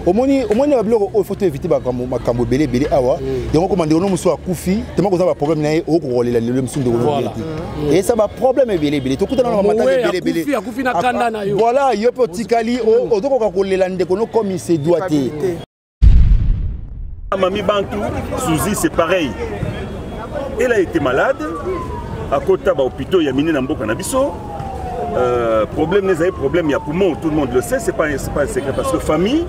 au moins il faut éviter makambo belé belé awa donc comme on nous soit koufi tellement que ça va problème na au ko le msunde et ça va problème belé belé to kutana na matanga belé belé voilà yo potikali o to ko ko lela ndeko no comme il se doit Mami Bantou Suzy c'est pareil. Elle a été malade à côté de l'hôpital, il y a miné dans Mboka Nabiso. Problème, les problèmes, il y a poumon, tout le monde le sait, c'est pas un secret parce que famille,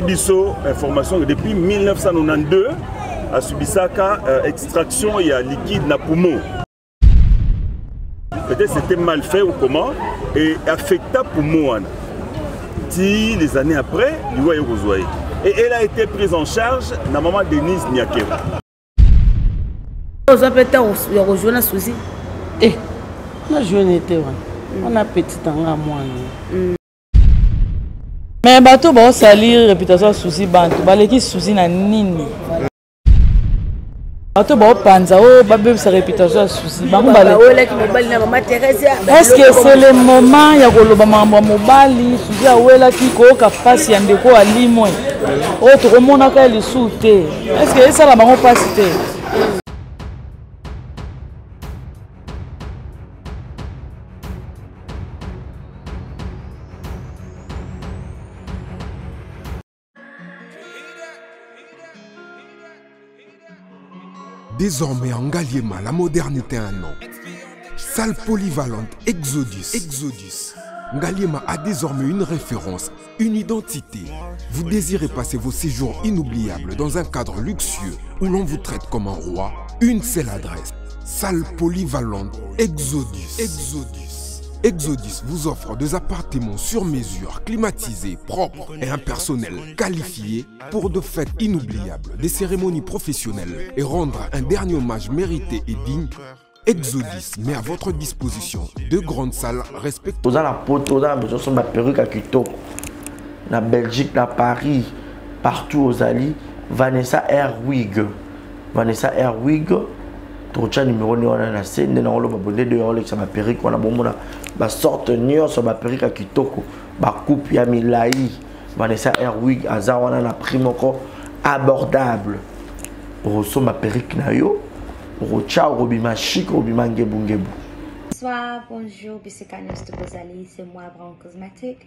Bisso, information depuis 1992, a subi ça extraction, il y a liquide dans poumon. Peut-être c'était mal fait ou comment, et affecta poumon. Si les années après, et elle a été prise en charge dans maman Denise Niakera. Vous avez été rejoint à Suzy. Eh, ma jeune était on a petit temps à moi. Mais bateau va salir réputation Suzy Bantou, baleki Suzy na nini. Bateau va panza o babe sa réputation Suzy. Est-ce que c'est le moment ya koloba mambo mobali Suzy awela ki ko ka passe ya ndeko alimo. O to komona ka li soute. Est-ce que ça la bango passe te? Désormais en Ngaliema, la modernité a un nom. Salle polyvalente Exodus. Ngaliema a désormais une référence, une identité. Vous désirez passer vos séjours inoubliables dans un cadre luxueux où l'on vous traite comme un roi? Une seule adresse. Salle polyvalente Exodus. Exodus vous offre des appartements sur mesure, climatisés, propres et un personnel qualifié pour de fêtes inoubliables, des cérémonies professionnelles et rendre un dernier hommage mérité et digne. Exodus met à votre disposition deux grandes salles respectueuses. Dans la poto, dans la perruque à Kitoko, dans Belgique, dans Paris, partout aux alliés, Vanessa Airwig. Trocha numéro on a la scène de l'enrôle babonné de Rolex ma perruque on a bon ma sorte nion sur ma perruque à Kitoko ma coupe ya milai Vanessa Airwig azawana na primo abordable reçoit ma perruque na yo rocha robima chic robima ngebu. Bonsoir, bonjour, Bisekanos de Bozali, c'est moi Brown Cosmétique.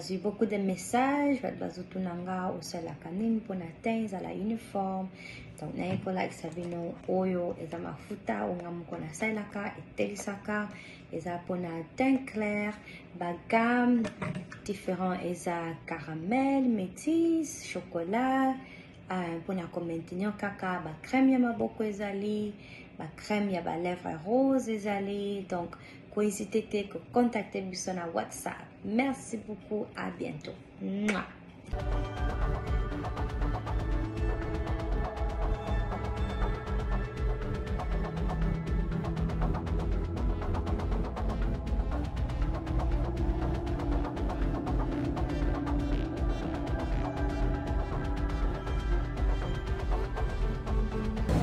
J'ai eu beaucoup de messages, Bazutunanga au sol la canine pour atteindre à la uniforme. Donc, n'a pas là que ça vient au oyo et dans ma futa on a mon kona sailaka et telisaka et ça pour un teint clair, bagam différent et ça caramel, métis, chocolat, pour na commenter kaka, ba crème ya maboko ezali, ba crème ya ba lèvres rose ezali. Donc, quoi hésiter que contacter sur WhatsApp. Merci beaucoup, à bientôt. Mouah.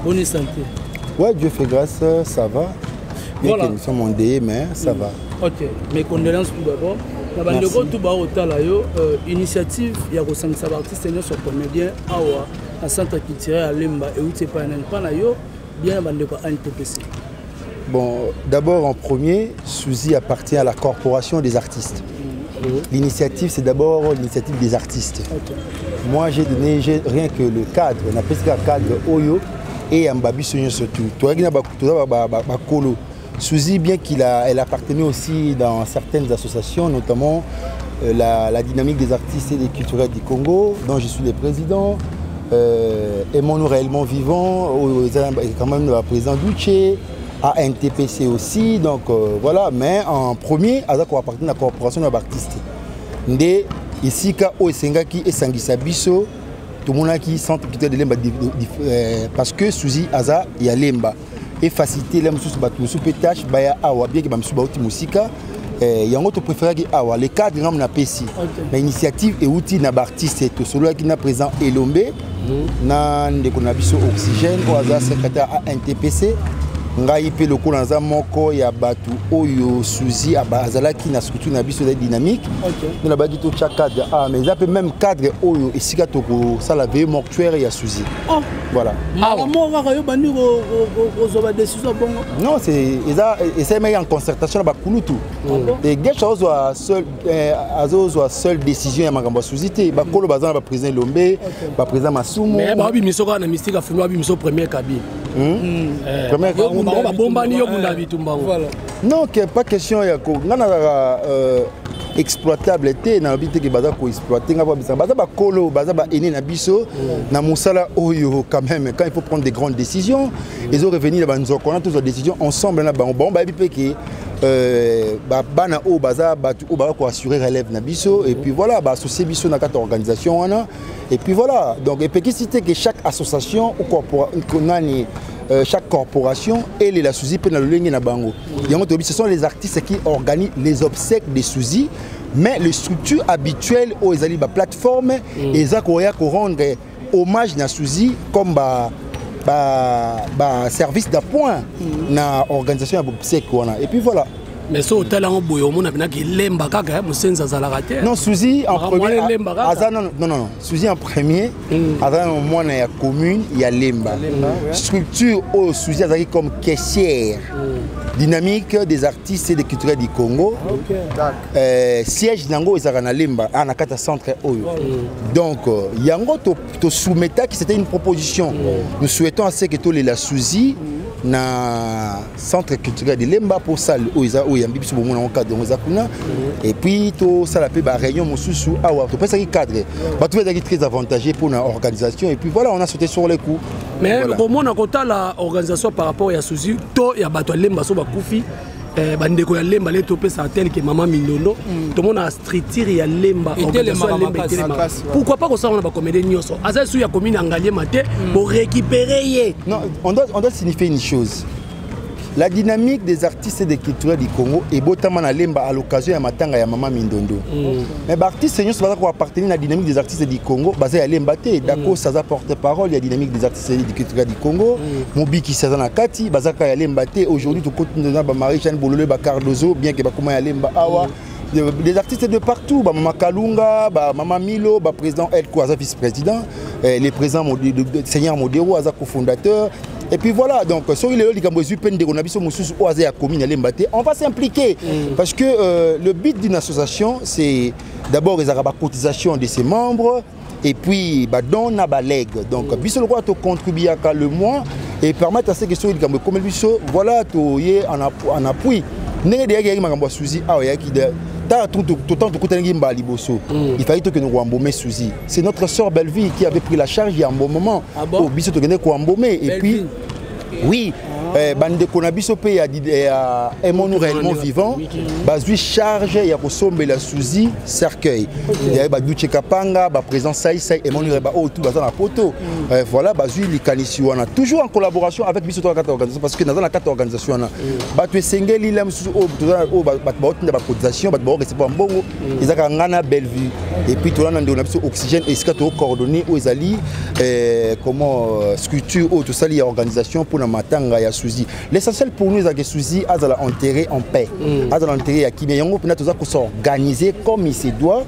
Bonne santé. Ouais, Dieu fait grâce, ça va. Bien voilà. Que nous sommes endeuillés, mais ça va. Ok, mes condoléances tout d'abord. Tout initiative, il y a des artistes sur comédien à centre culturel à Lemba et où c'est pas bien à NTPC. Bon, d'abord en premier, Suzy appartient à la corporation des artistes. L'initiative, c'est d'abord l'initiative des artistes. Okay. Moi, j'ai donné rien que le cadre, on appelle ça le cadre Oyo et Mbabi Sonyo surtout. Suzy, bien elle appartenait aussi dans certaines associations, notamment la dynamique des artistes et des culturels du Congo, dont je suis le président, Aimons-nous réellement vivants, quand même le président Douché, à NTPC aussi, donc voilà, mais en premier, elle appartient à la corporation des artistes. Ici, au Sengaki et Sangisabiso, tout le monde qui centre culturel de Lemba, parce que Suzy Aza, il y a Lemba. Et faciliter les choses sous pétage baya awa bien que bamsu bauti musika yango to préférer que awa les cadres ngam na pesi mais initiative et outil na artiste to solo qui na présent Elombe na ndeko na biso oxygène au hasard secrétaire à NTPC ngai pe lokola naza moko ya batu oyo Suzy azalaki na structure na biso dynamique nous na baki to cha cadre mais ça peut même cadre oyo esika to ko sala veille mortuaire ya Suzy voilà non c'est mais en concertation ba kulutu et gesha ozo seule décision ya makambo Suzy te ba kolo bazana ba président Lombe ba président Masumu mais ba biso ka na mystique afuma biso première cabine non, pas question de exploitable été na bité que baza ko exploiter baza ba kolo baza ba ene na biso na musala oyo quand même quand il faut prendre des grandes décisions ils ont revenu na banzoko on a tous les décisions ensemble na bon ba bipé que bana o baza batu o ba ko assurer relève na biso et puis voilà ba associer biso na quatre organisation wana et puis voilà donc et puis citer que chaque association ou chaque corporation et la Suzy pe na lolenge na bango ce sont les artistes qui organisent les obsèques de Suzy mais les structures habituelles aux ezali ba plateforme et ça ko rendre hommage na Suzy comme service d'appoint na organisation ya obsèques et puis voilà. Mais ça, talent boyo, mon ami, qui lemba kaka, musenza zalagate. Non, Suzy en premier. Non, Suzy en premier. Avant au moins il y a commune, il y a lemba. Structure au Suzy azaki comme caissière. Dynamique des artistes et des culturels du Congo. Siège nango ezaka na lemba, na kata centre oyo. Donc yango to soumettre qui c'était une proposition. Nous souhaitons à ce que tous les la Suzy na centre culturel de Lemba pour ça et puis tout ça la paix réunion mosusu awa to pesa qui cadre ba tout est très avantageux pour l'organisation et puis voilà on a sauté sur les coups mais comment on a compté la organisation par rapport à Suzy to ya bato Lemba so ba kufi bandeko ya Lemba les topé ça tel que maman Mindondo tout le monde a structure ya Lemba pourquoi pas que ça on a pas comédie nyonso asa su ya commune Angalie maté pour récupérer non on doit signifier une chose. La dynamique des artistes et des culturels du Congo est botamment à Lemba à l'occasion de matanga ya maman Mindondo. Mais les artistes seniors sont appartenir à la dynamique des artistes du Congo basé à Lemba té d'accord ça porte parole il y a dynamique des artistes et des culturels du Congo Mobi qui s'est na kati bazaka ya Lemba té aujourd'hui tout continue na ba Marie Jeanne Bololé ba Cardozo bien que ba comment ya Lemba awa des artistes de partout ba Mama Kalunga ba Mama Milo ba président El Kouaza vice-président les présidents Seigneur Modero aza cofondateur. Et puis voilà, donc sur les on va s'impliquer parce que le but d'une association c'est d'abord les cotisation de ses membres et puis don na leg donc biso le droit de contribuer à le mois et permettre à ces questions comme biso voilà to yé en appui né derrière makambo Suzy qui il fallait que nous embaumions Suzy. C'est notre sœur Belleville qui avait pris la charge il y a un bon moment. Au biso to gagner ko embaumer et puis oui bande konabiso pe ya nous réellement vivant bazui charge ya kosombe la Suzy cercueil ya ba Duche Kapanga ba président Sai et mon ba oh tout dans la photo voilà bazui likanisi wana toujours en collaboration avec biso to quatre organisations parce que dans la quatre organisations wana ba tu sengeli la musu o ba ba cotisation ba recevoir mbongo ezaka ngana Bellevue et puis to na ndo na biso oxygène et ska to coordonner aux ali comment sculpture ou tout ça li organisation pour na matanga ya Suzy. L'essentiel pour nous c'est que Suzy a enterré en paix. A enterré à Kimé yango pena toza ko s'organiser comme il se doit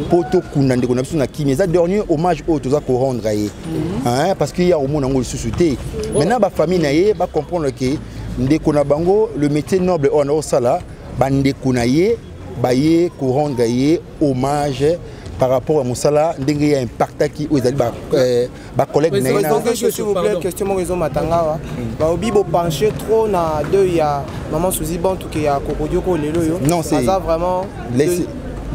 pour to kunande ko na biso na Kimé za dernier hommage au toza ko rendre hein parce qu'il y a au monde ngo société. Maintenant ba famille na ye ba comprendre que ndeko na bango le métier noble on a ça là bandeko na ye ba ye ko rendre hommage par rapport à Moussala, il y a un impact qui est ba collègue s'il vous plaît, question raison matanga ba obi bo pencher trop na deux il y a maman Suzy Bantu qui a Kokodioko lelo yo. Non, c'est vraiment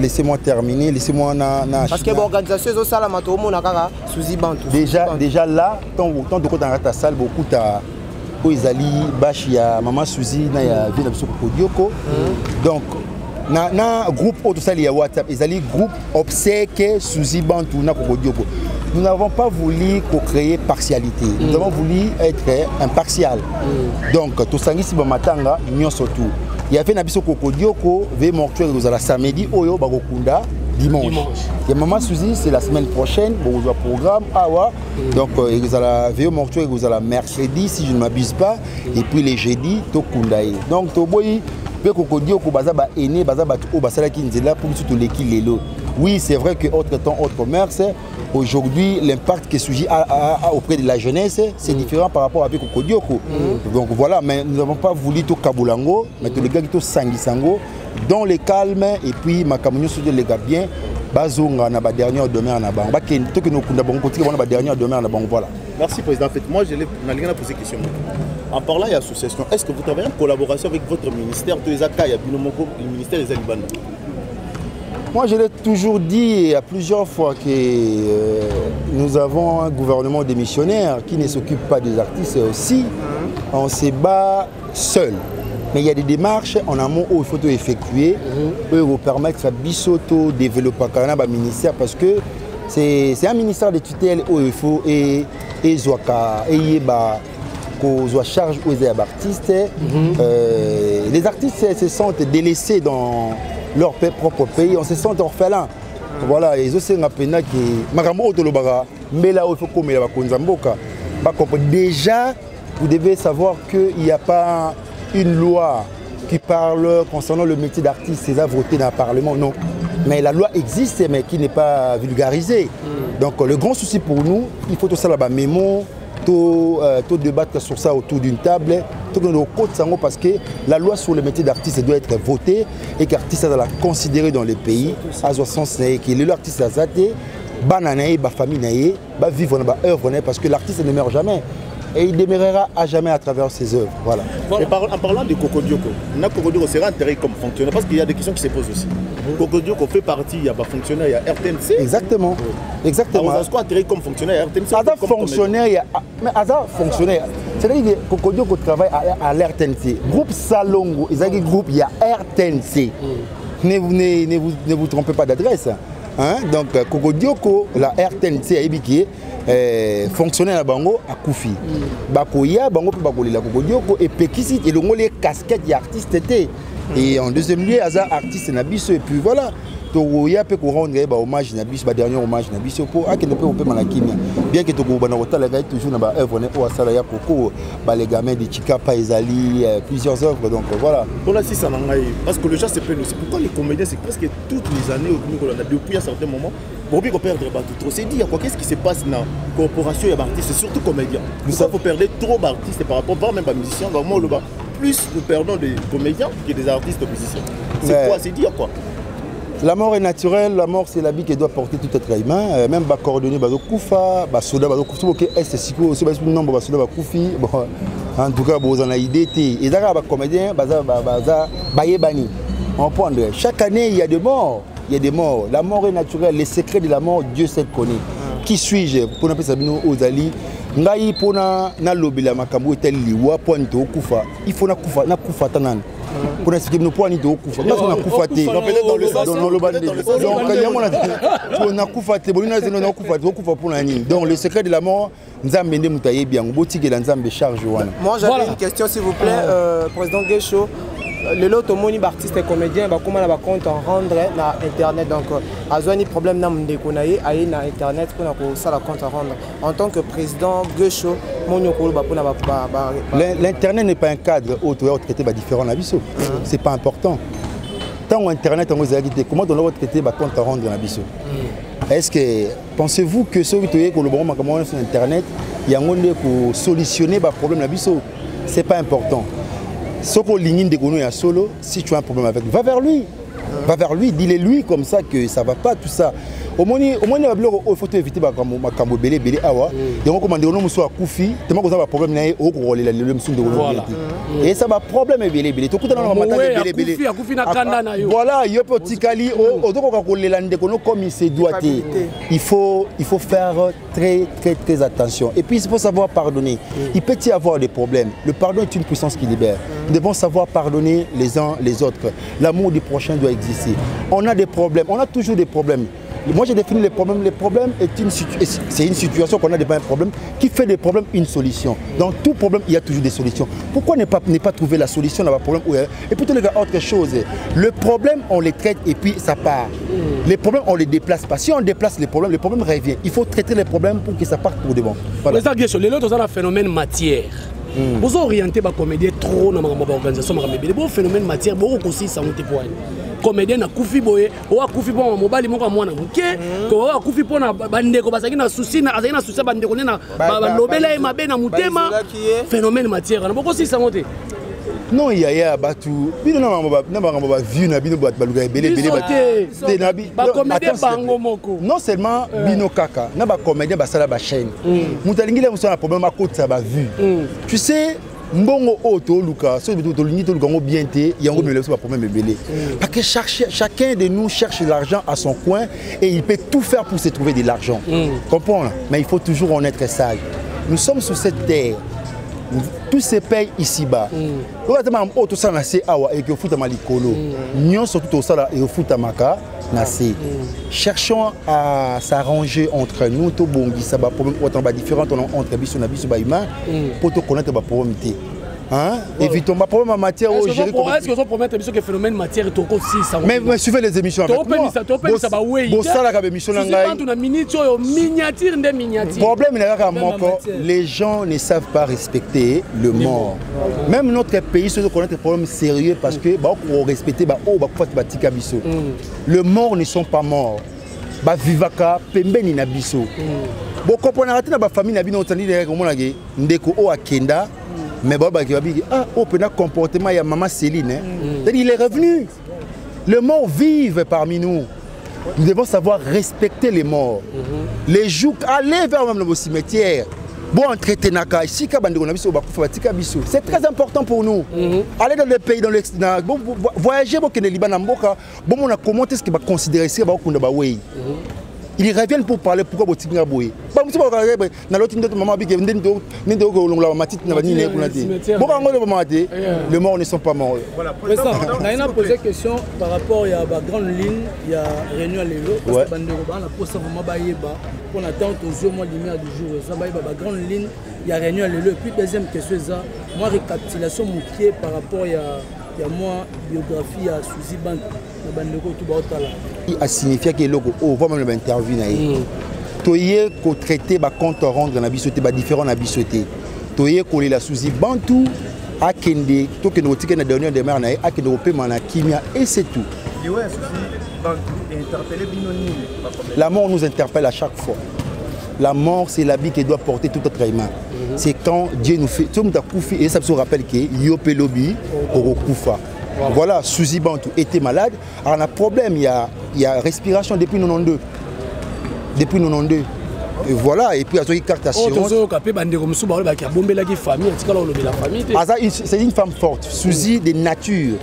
laissez-moi terminer, laissez-moi na parce que l'organisation zo sala matomo na kaka Suzy Bantu. Déjà là, tant de côté dans ta salle beaucoup ta Oizali bashi ya maman Suzy na ya vina biso Kokodioko. Donc na groupe autre ça il y a WhatsApp ils allaient groupe obsèque Suzy Bantu na Kokodioko. Nous n'avons pas voulu créer partialité. Nous avons voulu être impartial. Donc tout ça ici matanga nyon surtout. Il y avait na biso Kokodioko ve mortuaire aux la samedi oyo bakokunda dimanche. Et Maman Suzy, c'est la semaine prochaine, bon, vous avez un programme, donc vous allez la VO Mortuaire, vous allez mercredi, si je ne m'abuse pas, et puis les jeudis, Tokundaï. Donc, Toboyi, oui, c'est vrai que autre temps, autre commerce, aujourd'hui, l'impact qui surgit auprès de la jeunesse, c'est différent par rapport avec Kokodioko. Donc voilà, mais nous n'avons pas voulu tout Kabulango, mais tout le gars qui tout Sangisango, dans le calme, et puis ma camion sur les gars bien, Bazonga na ba dernière demain en abang. Tout que nous avons continué na ba dernière demain en abang, voilà. Merci Président. En fait, moi, je n'ai pas posé question. En parlant de l'association, est-ce que vous travaillez en collaboration avec votre ministère, tous les acteurs, le ministère des Alibans? Moi, je l'ai toujours dit à plusieurs fois que nous avons un gouvernement démissionnaire qui ne s'occupe pas des artistes aussi. On se bat seul. Mais il y a des démarches en amont où il faut effectuer pour permettre à Bissoto de développer le ministère parce que c'est un ministère de tutelle où il faut et charge aux artistes. Les artistes se sentent délaissés dans leur propre pays, on se sent orphelin. Voilà, et c'est un peu déjà, vous devez savoir qu'il n'y a pas une loi qui parle concernant le métier d'artiste, c'est à voter dans le Parlement, non. Mais la loi existe, mais qui n'est pas vulgarisée. Donc le grand souci pour nous, il faut tout ça là-bas, mémo, tout débattre sur ça autour d'une table, tout nos codes parce que la loi sur le métier d'artiste doit être votée et qu'artiste doit la considérer dans les pays. À ce sens, que l'artiste a zaté, bananaï, ba famille naïe, ba vivre ba œuvre parce que l'artiste ne meurt jamais. Et il demeurera à jamais à travers ses œuvres. Voilà. Et en parlant de Kokodioko, Kokodioko sera intégré comme fonctionnaire parce qu'il y a des questions qui se posent aussi. Kokodioko fait partie, il y a des fonctionnaires, il y a RTNC. Exactement. Exactement. Alors, est-ce qu'on intégré comme fonctionnaire à RTNC? Ada fonctionnaire, il y a. Mais Ada fonctionnaire. C'est-à-dire que Kokodioko travaille à l'RTNC. Groupe Salongo, il y a un groupe, il y a RTNC. Ne vous trompez pas d'adresse. Hein? Donc Kokodioko, la RTNC a ébiqué. Fonctionnaire à Bango à Koufi. Bakoya, Bango pour Bakola Kokodioko et Pekisi et le mot les casquettes d'artistes étaient. Et en deuxième lieu, Aza artiste Nabiso et puis voilà. Togoya peut rendre hommage Nabiso, dernier hommage Nabiso pour à qui ne peut pas malakimia. Bien que Togo Banota la gagne toujours dans ba œuvre au Salaya Koko, les gamins de Chikapa Ezali, plusieurs œuvres donc voilà. Pour la ça parce que le gens se plaignent aussi. Pourquoi les comédiens c'est presque toutes les années depuis un certain moment. Pour qu'on perde trop, c'est dire quoi, qu'est-ce qui se passe dans la corporation et artistes, c'est surtout comédiens. Pourquoi faut perdre trop d'artistes par rapport, même à musiciens, vraiment le bas. Plus nous perdons des comédiens que des artistes musiciens. C'est quoi, c'est dire quoi? La mort est naturelle, la mort c'est l'habit qui doit porter tout être humain, même ba coordonner ba kufa, ba soda ba kufa, OK, c'est si quoi aussi ba nombre ba soda ba kufi, bon en tout cas vous en avez idée et ça ba comédien ba yebani. On prend chaque année il y a des morts. Il y a des morts. La mort est naturelle. Les secrets de la mort, Dieu sait connaît. Qui suis-je pour n'appeler ça aux Ali? Ngai pour na lobby la makambo tel liwa point to kufa. Il faut na kufa tanan. Pour n'expliquer nous point ni to kufa. Parce qu'on a kufa té. Dans le sens dans le bande. Donc il y a mon pour na kufa té. Bon na zeno kufa to kufa pour nani. Donc le secret de la mort, nzambe ndé mutaye bien. Boti que nzambe charge wana. Moi j'avais une question s'il vous plaît, président Guécho. Le lot au moni artiste et comédien bah comment la compte en rendre na internet donc azwani problème na mndekonaye ayi na internet pour na ko ça la compte en rendre en tant que président Guécho moni ko ba pour na ba l'internet n'est pas un cadre où tu vas traiter différent na biso c'est pas important tant internet on vous a dit comment on doit traiter ba compte en rendre na biso est-ce que pensez-vous que ceux qui ko le bon comment sur internet il y a monde pour solutionner ba problème na biso c'est pas important. Ce qu'on ligne de Gono et solo, si tu as un problème avec lui, va vers lui. Va vers lui, dis-le-lui comme ça que ça ne va pas, tout ça. Au moins, il faut éviter de belé awa. Donc, on dit que soit Koufi, tellement que ça va problème, on va aller le monsieur de Gono. Et ça va problème belé. Tout le monde va belé. Voilà, il y a un petit cali, on doit aller l'ande comme il se doit. Il faut faire très attention. Et puis, il faut savoir pardonner. Il peut y avoir des problèmes. Le pardon est une puissance qui libère. Nous devons savoir pardonner les uns les autres. L'amour du prochain doit exister. On a des problèmes, on a toujours des problèmes. Moi j'ai défini les problèmes. Les problèmes c'est une situation qu'on a devant un problème qui fait des problèmes une solution. Dans tout problème, il y a toujours des solutions. Pourquoi ne pas trouver la solution dans le problème? Et plutôt les gars, autre chose. Le problème, on les traite et puis ça part. Les problèmes, on les déplace pas. Si on déplace les problèmes revient. Il faut traiter les problèmes pour que ça parte pour de bon. Voilà. Les autres ont un phénomène matière. Vous orientez les comédiens trop dans l'organisation. Vous phénomène matière, vous aussi ça monte pour comédien na kufi boye o akufi pour mobali moko mwana muke ko akufi pour na bandeko basaki na souci na azaki na souci bandeko na lobela e mabe na mutema phénomène matière na boko si ça monte. Non, il y a battu. Bino na ba vu na bino baluga belé non seulement bino kaka, na ba comédien ba sala ba chaîne. Mutalingi muso na problème akota ça ba vu. Tu sais mbongo auto luka, so to lingi to luka ngo bien té, yango me laisse pas problème belé. Parce que chacun de nous cherche l'argent à son coin et il peut tout faire pour se trouver de l'argent. Comprends? Mais il faut toujours en être sage. Nous sommes sur cette terre. Tout se paye ici-bas. Tout ça nase awa et que futa malikolo. Nyon surtout tout ça et futa maka nase. Cherchons à s'arranger entre nous to bongi ça ba problème autant ba différent entre biso na biso ba humain pour te connaître ba problème té. Hein? Évitons ma problème en matière au gérer. Est-ce que vous promettez que le phénomène matière est encore si ça? Mais suivez les émissions avec moi. Problème les gens ne savent pas respecter le mort. Même notre pays se connaît des problèmes sérieux parce que on respecter le mort ne sont pas morts. Ba vivaka pembeni na biso. Bon comprenez na ba famille na bino otandi comme on ndeko o akenda. Mais Baba qui a dit oh peut comportement il y a maman Céline il est revenu. Les morts vivent parmi nous. Nous devons savoir respecter les morts. Les jours aller vers même le cimetière. Bon traiter naka ici c'est très important pour nous. Aller dans les pays dans l'extérieur, voyager au Liban Mboka, bon on a commenté ce qui va considérer ça ils reviennent pour parler pourquoi vous êtes boy. Le mort ne sont pas morts. Voilà, président, on a posé une question par rapport à la grande ligne, il y a réunion à l'élo, parce que on attend toujours moins lumière du jour. Ça va la grande ligne, il y a réunion à l'élo. Puis deuxième question, moi récapitulation mon pied par rapport à il y a moi biographie à Suzy Bank na bandeko tout ba otala il a signifié que loko on va même l'interview na ye toyé ko traiter ba compte rendre na bisoté ba différent na bisoté toyé ko la Suzy Bantu akende to que nous tike na dernière demeure na ye akende ko paiement na kimia et c'est tout. Et ouais Suzy Bantu interpellé binoni. La mort nous interpelle à chaque fois. La mort, c'est l'habit qui doit porter tout notre humain. C'est quand Dieu nous fait. Et ça me rappelle que Yopé Lobi, Orokufa. Voilà, Suzy Bantu était malade. Alors, on a un problème, il y a respiration depuis 92. Depuis 92. Et voilà, et puis il y a une carte assurance. C'est une femme forte, Suzy de nature.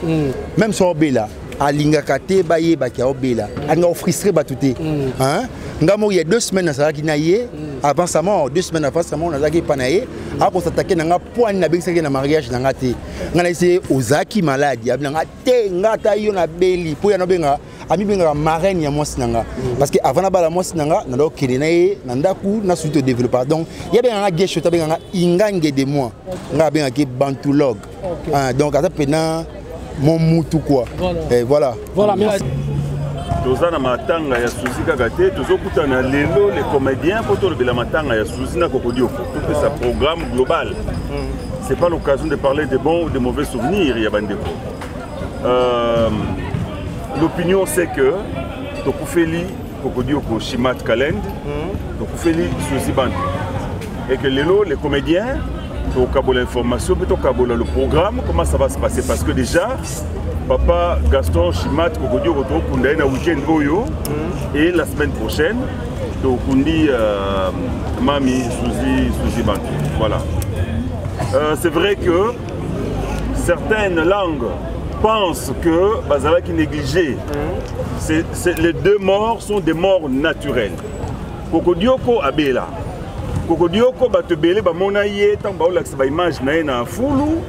Même sur Obela. Alinga kate baye bakia obela anga offristre batute hein ngamo il y a 2 semaines na sala kinaye avant sa mort 2 semaines avant sa mort na zaki panaye a ko s'attaquer na nga poigne na bexaki na mariage na ngate ngana essayer ozaki malade ya nga te ngata yo na beli po ya no benga ami benga marraine ya mwasi nanga parce que avant na bala mwasi nanga na do kenenaye na ndaku na suite développeur donc ya benga gesho ta benga ingange de moi nga benga ki bantulog donc ça pena mon moutou quoi. Voilà. Voilà, merci. Tozana matanga ya Suzy Kagate, tozokutana lelo les comédiens pour de la matanga ya Suzy na Kokodioko. Tout ça programme global. C'est pas l'occasion de parler de bons ou de mauvais souvenirs ya bandeko. L'opinion c'est que Tokufeli Kokodioko Shimat Kalend, Tokufeli Suzy Bantu. Et que lelo les comédiens au Cabo l'information, plutôt Cabo le programme, comment ça va se passer? Parce que déjà, papa Gaston Chimat Kokodio Roto Kunda na week-end Boyo et la semaine prochaine, donc on dit Mami Suzy Bantu. Voilà. C'est vrai que certaines langues pensent que Bazala qui négligé, les 2 morts sont des morts naturelles. Kokodioko Abela. Kokodioko batebele ba monaye tant ba olax ba image na fulu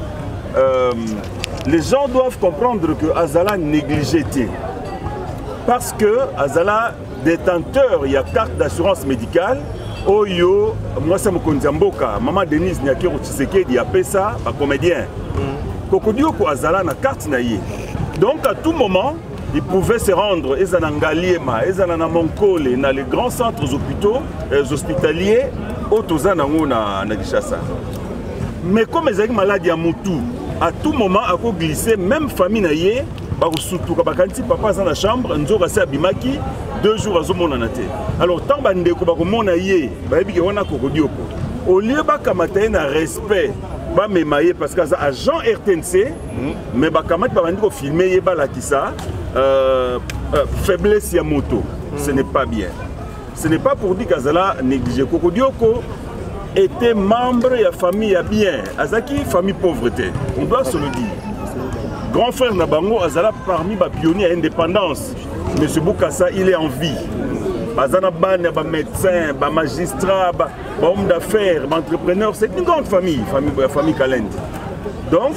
les gens doivent comprendre que Azala négligé parce que Azala détenteur il y a carte d'assurance médicale oyo moi ça me konzamboka maman Denise Nyakero Tshisekedi a payé ça un comédien Kokodioko azala na carte na yé donc à tout moment ils pouvaient se rendre ezana Ngaliema ezana na Monkole dans les grands centres hospitaliers otozana ngona na Kinshasa mais comme ils ont maladie à Moutou à tout moment à quoi glisser même famille na yé surtout quand papa dans la chambre nzo rasa bimaki 2 jours à zomonanate alors tant bande ko ba ko mona yé ba yebi ke wana Kokodioko au lieu ba kamata na respect ba memaye parce que agent RTNC mais ba kamata ba bandi ko filmer yé ba la kisa faiblesse ya moto ce n'est pas bien ce n'est pas pour dire qu'Azala négligé Kokodioko était membre de la famille à bien azaki famille pauvreté on doit se le dire grand frère Nabango Azala parmi les pionniers à l'indépendance. Monsieur Boukassa, il est en vie. Bazana ban, médecin, magistrat, homme d'affaires, entrepreneur, c'est une grande famille, famille Kalend. Donc,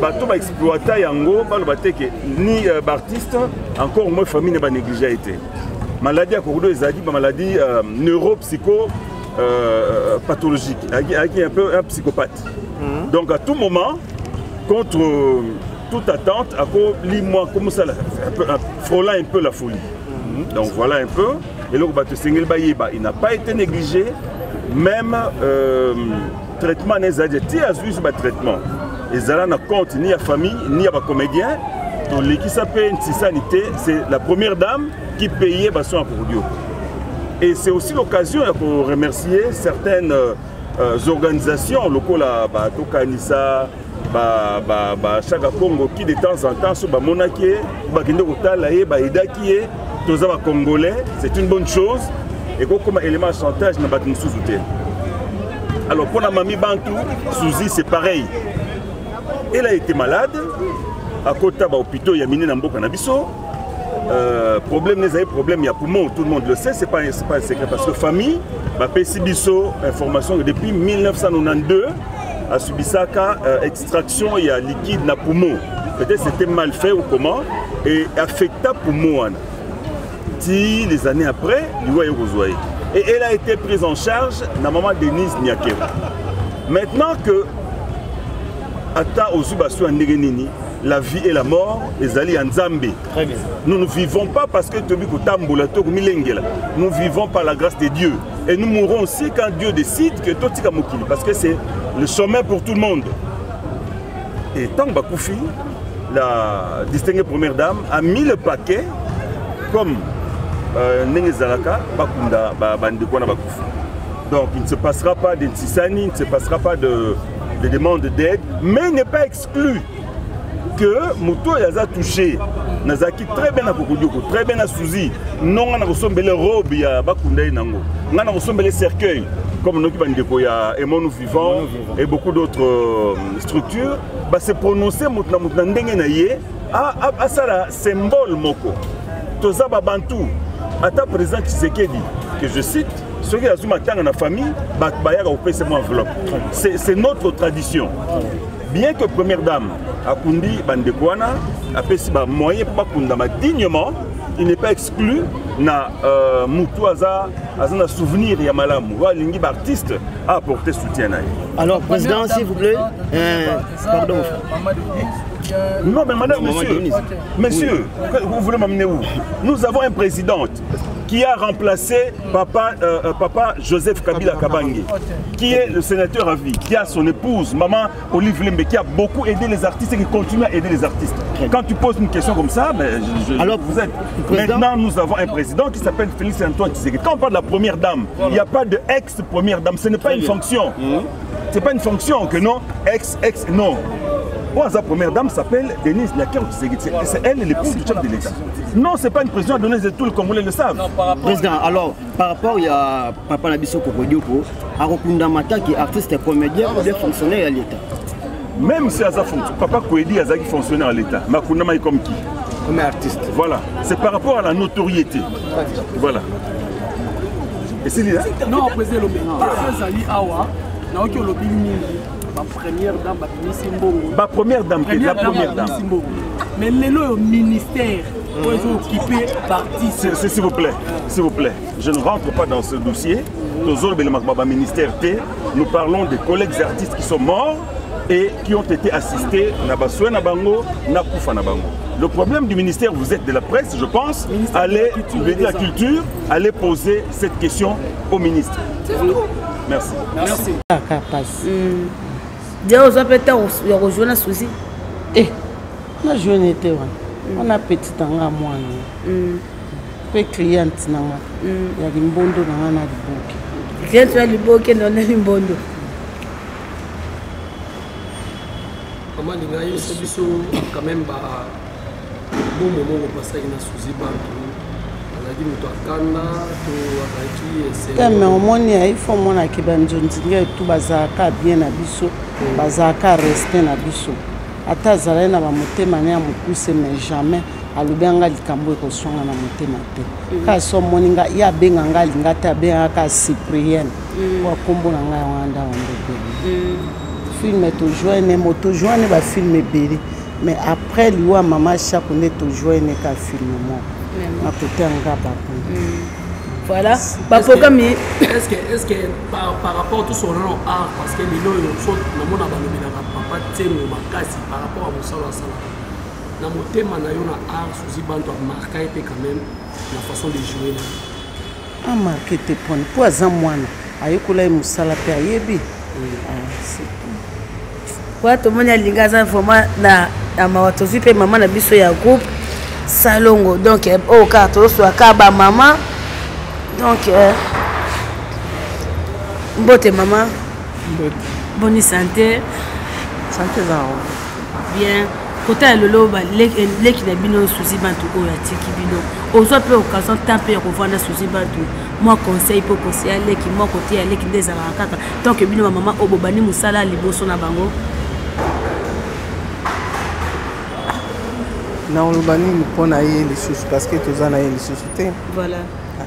bateau va exploiter Yango, ni artiste, encore moins famille n'est pas négligée. Maladie à Kourdo, maladie neuropsycho-pathologique, un peu un psychopathe. Donc, à tout moment, contre toute attente, à quoi moi comme ça, frôlant un peu la folie. Donc voilà un peu. Et là, il n'a pas été négligé, même traitement n'est pas traitement. Et ça n'a compte ni à famille, ni à comédien. Donc l'équipe s'appelle Ntisanité, c'est la première dame qui payait son accordion. Et c'est aussi l'occasion pour remercier certaines organisations locales, Tokanissa, chaque Congo qui de temps en temps sur Monaké, Congolais, c'est une bonne chose. Et comme élément de chantage, n'a pas de sous-soutien. Alors pour la mamie Bantou, Souzi c'est pareil. Elle a été malade. À côté de l'hôpital, il y a miné Nambo Kanabiso. Problème, il y a poumon, tout le monde le sait, c'est pas un secret. Parce que famille, Bisso, information que depuis 1992, à Subisaka, extraction, il y a liquide na poumon. Peut-être c'était mal fait ou comment, et affecta poumon. Les années après, et elle a été prise en charge na maman Denise Nyakero. Maintenant que Ata Ozubasu Ndegenini, la vie et la mort, les alliés en Zambie. Nous ne vivons pas parce que nous vivons par la grâce de Dieu. Et nous mourrons aussi quand Dieu décide que tout est Mokili. Parce que c'est le chemin pour tout le monde. Et tant Bakoufi, la distinguée première dame, a mis le paquet comme Nenge Zalaka, Bakunda, Bandekwana Bakoufi. Donc il ne se passera pas de Tsissani, il ne se passera pas de demandes d'aide, mais il n'est pas exclu que Moutou a touché. Nazaki très bien à Kokodioko, très bien à Souzi. Non, on a reçu les robes, il y a Bakunda Nango. On a reçu les cercueils, comme nous Bandeko, il y a Aimons nous vivants et beaucoup d'autres structures. C'est prononcé Moutna Ndenge Naye à ça symbole Moko. Toza Babantou, à ta président Tshisekedi, que je cite. Ceux qui ont dans la famille, c'est notre tradition. Bien que première dame a kundi bandekwana a fait moyen pour kundama dignement, il n'est pas exclu na mutu aza na souvenir ya malamu wa lingi artiste a apporté soutien à. Alors président s'il vous plaît, pardon. Non mais madame, monsieur, vous voulez m'amener où? Nous avons un président qui a remplacé papa Joseph Kabila Kabange, qui est le sénateur à vie, qui a son épouse, maman Olive Lembe, qui a beaucoup aidé les artistes et qui continue à aider les artistes. Quand tu poses une question comme ça, ben, alors vous êtes. Maintenant, nous avons un président qui s'appelle Félix Antoine Tshisekedi. Quand on parle de la première dame, il n'y a pas de ex-première dame, ce n'est pas une fonction. Ce n'est pas une fonction que non, ex, non. La première dame s'appelle Denise Nyakero Tshisekedi. C'est elle l'épouse du chef de l'État. Non, ce n'est pas une présidente donnée de tout le Congolais le savent. Président, alors, par rapport à Papa Nabiso Kokodioko, à Rokunda Mata qui est artiste et comédien, ou des fonctionnaires à l'État. Même si Papa Kouedi a été fonctionnaire à l'État, Makundama est comme qui? Comme artiste. Voilà. C'est par rapport à la notoriété. Voilà. Et c'est là? Non, président Lomé. Zali Awa, Naoki Olobi Mingi. Ma première dame, la première dame. Mais le ministère pour occuper partie. S'il vous plaît, je ne rentre pas dans ce dossier. Ministère T, nous parlons des collègues artistes qui sont morts et qui ont été assistés Nabasoué Nabango, Nakoufa Nabango. Le problème du ministère, vous êtes de la presse, je pense, allez de la culture, allez poser cette question au ministre. Merci. Merci. Déjà, vous avez été rejoint à Souzi. Eh, on a joué on a petit dans la moine. Peu cliente na il y a limbondo na na liboke. Cliente na liboke na limbondo. Comment les gars, c'est quand même bon moment au passage na Souzi Bantu. On a dit muto akanda to abaki c'est. Mais au moins il faut mon akibanjo nzinga tout bazaka bien na biso, bazaka rester na biso. Ata zala na ba motema na mukuse mais jamais alubanga likambo ekoswanga na motema te. Ka so moninga ya benga ngali ngata benga ka Cyprien. Wa kombo na ngai wanda wande. Film to joine moto joine ba film ebele. Mais après liwa mama chaque ne to joine ka film mo. Na côté anga ba. Voilà. Est-ce que par rapport à tout son art, parce que les gens sont dans mon abandonné papa tenu makasi par rapport à mon salon à salon. Dans mon thème na yona art Souzi Bantu a marqué quand même la façon de jouer là. Ah marqué te point pour azamwana ayekola musala pe ayebi. Kwa to moni alingaza vraiment na amawatozi pe mama na biso ya groupe Salongo donc au cas to so akaba mama. Donc, bonne maman, bonne santé. Santé zao. Bien. Côté lolo l'équipe de bino Souzi Bantu o ya tiki bino. Ozo pe occasion taper revendre Souzi Bantu. Moi conseil pour conseiller l'équipe moi côté à l'équipe des alakaka. Tant que bino maman obobani musala liboso na bango. Na olobani mpona ye les choses parce que tous en a les sociétés. Voilà.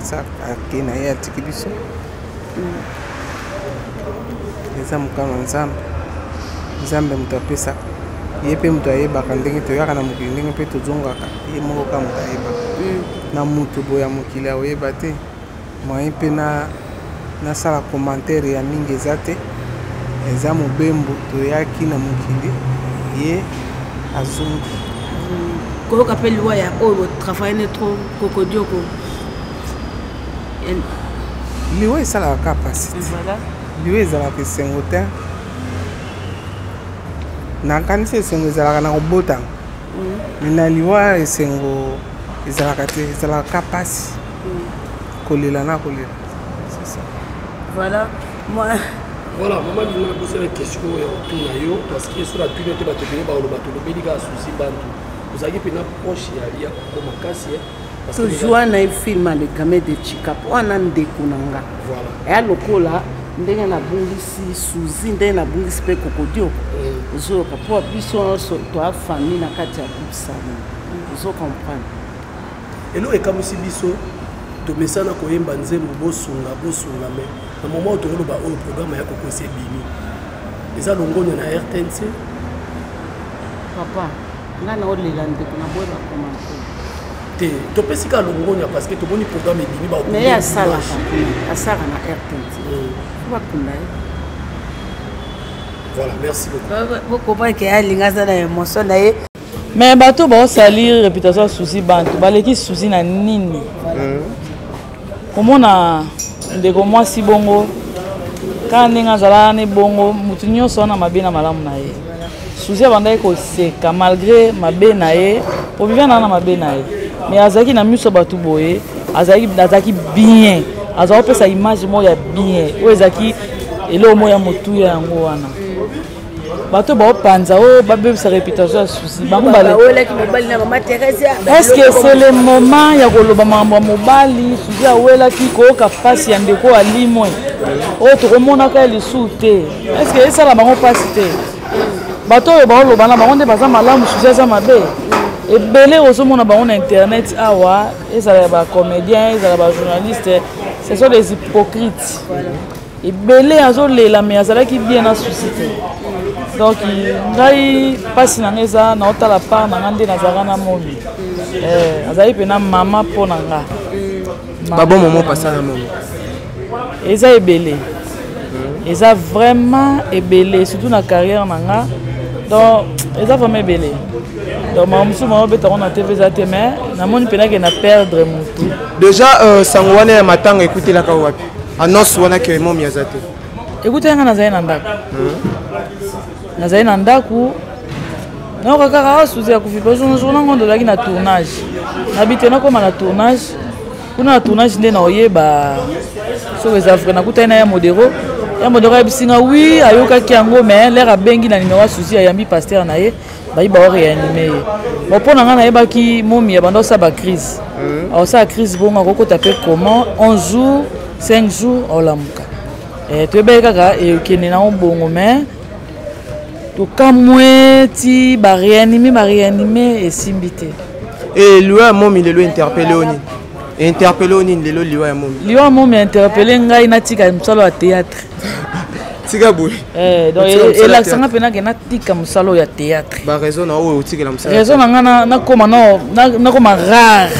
Ça qui n'a pas été biso. Les hommes comme ensemble. Les hommes me tapent ça. Il peut me tailler bakandingi to yaka na mukindingi pe to zonga ka. Il mo ka mutaiba. Na mutu boya mukila we bate. Moi pe na sala commentaire ya mingi zate. Les hommes bembo to yaki na mukindi. Ye azungu. Comment appelle loi ya o travailler trop kokodioko. Liwe sala capacité. Voilà. Liwe sala que sengote. Na kanise sengo sala na robota. Mina liwa sengo sala kate sala capacité. Kolela na kolela. C'est ça. Voilà. Moi voilà, maman m'a posé la question autour na yo parce que sur la tune te bato bele ba lo bato lo beli ga Souzi Bantu. Vous avez pena proche ya ko makasi toujours na film le gamin de Chikapo wana ndeko nanga voilà ya lokola ndenge na bungisi Souzi ndenge na bungisi pe kokodio zo ka po biso so to a famille na kati ya Salongo zo comprendre elo ekamusi biso to mesana ko yemba nzembo bosunga mais na moment to loba o programme ya kokose bini eza longonya na RTNC papa ngana olela ndeko na boya commenter to pesika longonya parce que to boni programme ebimi ba mais ya sala na RTNC va kunai voilà merci beaucoup vous comprenez que alinga za na émotion na ye mais bato ba salir réputation Souzi Bantu baleki Souzi na nini komona ndeko mwasi bongo ka ndenge azala ne bongo mutu nyonso na mabe na malamu na ye Souzi abandaki koseka malgré mabe na ye po vivre na mabe na ye mais azaki na miso bato boye azaki bien azaki pesa image mo ya bien o ezaki elo mo ya motu ya yango wana bato ba panza o babe sa réputation ya Souzi bango bale est-ce que c'est le moment ya koloba mambo mobali Souzi awela ki ko ka pasi ya ndeko alimo o to komona ka lisu te est-ce que ça la bango pasi te bato ba loba na bango nde baza malamu Souzi za mabe ebele ozomona bango na internet awa ezala ba comédien ezala ba journaliste ce sont des hypocrites ebele azolela mais azalaki bien na société donc ngai pasi na ngeza na otala part na ngande na zarana momi azali pena mama po na nga bon moment passé na momi eza ebele eza vraiment ebele surtout na carrière na nga donc eza vraiment ebele donc ma musu ma beta on a TV za te mais na moni pena que na perdre mutu déjà sangwana ya matanga écouter la ka wapi annonce wana que momi azate écoutez nga nazali na ndako nazali na ndako nayoka kaka Suzy akufi parce que jour nango ndolaki na tournage nabite nakoma na tournage kuna na tournage nde na oyeba soki eza vrai nakutani na ya modero ayebisinga wi ayokaki yango mais lere abengi na numéro ya Suzy ayambi paster na ye bayi baoreanime ye bon mpo na nga nayebaki momi ya banda osala bacrise aosala crise bongo akokota mpe comment 11 jours 5 jours aolamuka toyebaki kaka ekende nango bongo mais tokamwe ti bareanime esimbi te liwa ya momi lelo interpellé oni lelo liwa ya momi interpellé ngai natika mosalo ya théâtre tika boye donc elakisanga mpe nake natika mosalo ya théâtre baraison na oyo otikela mosalo raison na nga nakoma rare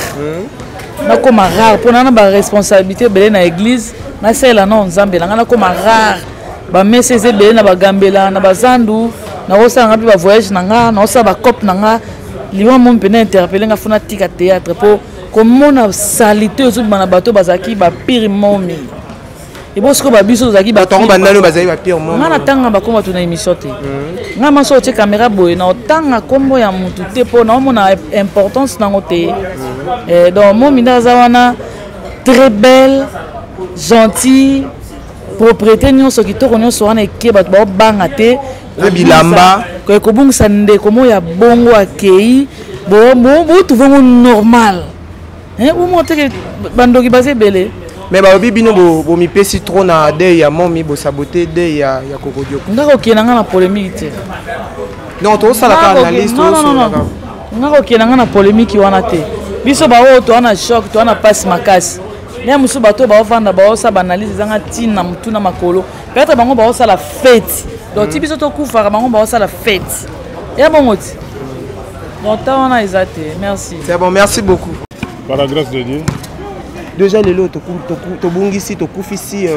mpo na baresponsabilité ebele na église nasalela na nzambe na nga nakoma rare bamese eza ebele na bagambela na bazandu nakosalanga mpe bavoyage na nga naosala bacope na nga liwa mo mpena interpele nga fona tika théâtre mpo komona salite ozobima na bato bazalaki bapire momi ebo siko babiso ozalaki nga natanga bakoma bato na émission te nga maso otie caméra boye na otanga kombo ya mutu te mpo naomona importance nango te donc momi nde aza wana très belle gentil propriété nyonso kitoko nyonso wana eke bato baobanga te bilamba ekobungisa ndeko mo ya bongo akei botuvango normal bomoteke bandoki baza ebele mais baobi bino bomipesi trop na deuil ya momi bosabote deuil ya kokodioko nga kokende nga na polémique te donc tosalaka analyse nga kokende nga na polémique wana te biso baoyo towana choc towana pasi makasi ne mosusu bato baovanda baosala baanalyse ezanga ntina motu na makolo peut-être bango baosala fete donc ti biso tokufaka bango baosala fete ya bongo ti donc ta wana eza te merci c'est bon merci beaucoup par la grâce de Dieu déjà lelo tobungisi tokufisi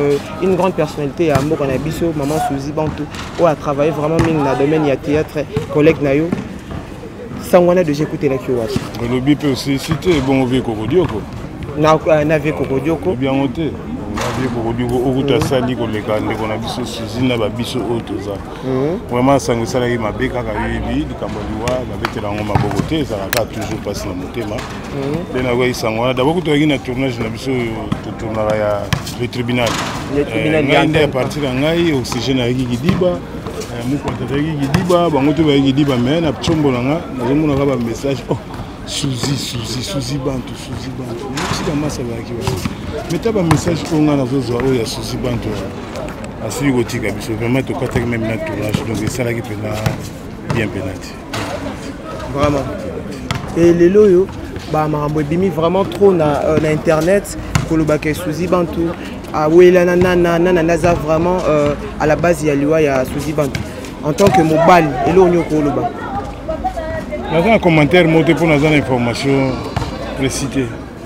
une grande personnalité ya mboka na biso maman Suzy Bantu oyo a travaillé vraiment mingi na domaine ya théâtre collègue na yo sangwana déjà ekutelaki yo wapi olobi mpe aussi cité ebongo vie kokodioko na vie kokodioko bien te vie kokodioko okuta asali koleka ndeko na biso Suzy na babiso oyo toza vraiment sango esalaki mabe kaka yoyebi likambo liwa babetela yango maboko te ezalaka toujours mpasi na motema nde nakoki sango wana dabord kutokaki na tournage na biso oyo totournaka ya le tribunal ngai nde ya partir ya ngai oxygène ayaki kidiba mokonzi azalaki kidiba bango te bayaki kidiba mais na tshombo na nga nazomonaka bamessage Suzy Bantu motika masa bayaki wana mais ta bamessage oyo nga nazozwa oyo ya Suzy Bantu asili kotika biso vraiment tokataki meme na tournage donc esalaki mpena bien mpena te vraiment et lelo oyo bamakambo ebimi vraiment trop na internet kolobaka Suzy Bantu awelana nana naza vraiment à la base ya liwa ya Suzy Bantu en tant que mobali elo onyo koloba naza na commentaire mote mpo naza na information précité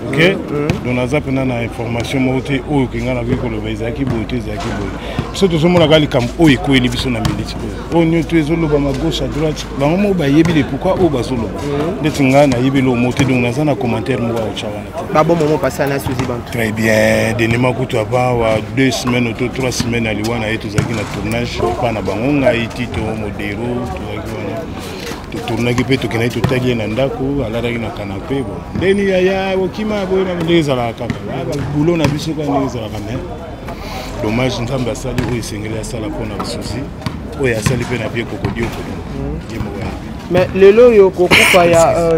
ok donc naza mpena na information moko te oyo kenga nakoki koloba ezalaki boye te ezalaki boye biso tozomonaka likambo oyo ekweli biso na militi oyo nyonso ezolobama gauche à droite bango moko bayebi le pourquoi oyo bazoloba ndeti ngai nayebi eloko moko te donc naza na commentaire moko aotya wana te babo momo pasa na Suzy Bantu très bien denema kutu avant wa 2 semaines to 3 semaines aliwa na ye tozalaki na tournage epa na bango ngai tito modero tozalaki wana totournaki mpe tokendaki totaki ye na ndako alataki na kanape bon ndeni yaya okima boye na ndenge ezalaka kaka bulo na biso kaka ndenge ezalaka mais dommage nzambe asali oyo esengeli asala mpona Suzy oyo asali mpe na bie kokodioko ye moko ya mais lelo oyo kokufa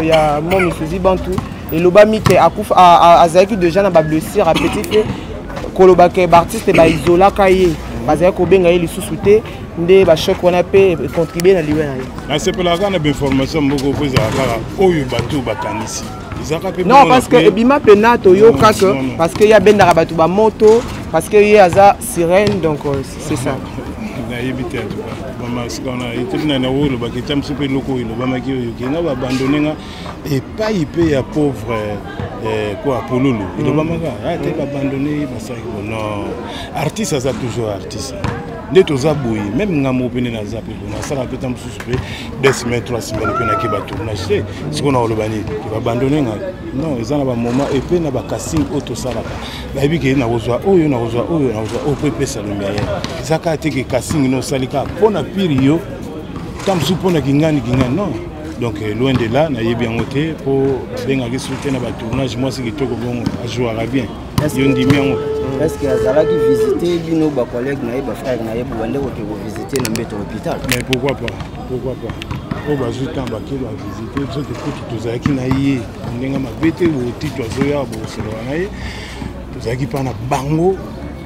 ya momi Suzy Bantu elobami te azalaki déjà na bablessure apeti mpe kolobaka baartiste baizolaka ye bazalaki kobenga ye lisusu te nde bashok wana mpe contribue na liwe na ye nasepelaka na bainformation moko mpo ezalaka kaka oyo bato bakanisi non parce que ebima pena toyokaka parce que ye abendaka bato bamoto parce que ye aza sirène donc c'est ça nayebi te on a été na wolo ba kitam super loko ilo ba maki yo kinga ba abandonner nga et pas ipe ya pauvre quoi pololo ilo ba maka te ba abandonner ba ça non artiste ça toujours artiste nde toza boye même ngamo pene na zape bona sala peta msusu pe 2 semaines 3 semaines pena ke ba tournage te sikona olobani ba abandonner nga non ezana ba moment et pe na ba casting auto sala ba ebike na kozwa oyo na kozwa oyo na kozwa o pe pesa le meilleur zaka te ke casting no salika pona pirio tamsu pona kingani non donc loin de là na yebi ngote po benga ke soutenir na ba tournage moi c'est que to ko bon a jouer bien yo ndimi ngo. Est-ce que Azala qui visiter bino ba collègue na ba frère na yebu wande ko visiter na mbeto hôpital? Mais pourquoi pas? On va juste en baquer va visiter parce que tout ça qui na yé ndenga mabete ou titre zoya bo solo na yé tout ça qui pa na bango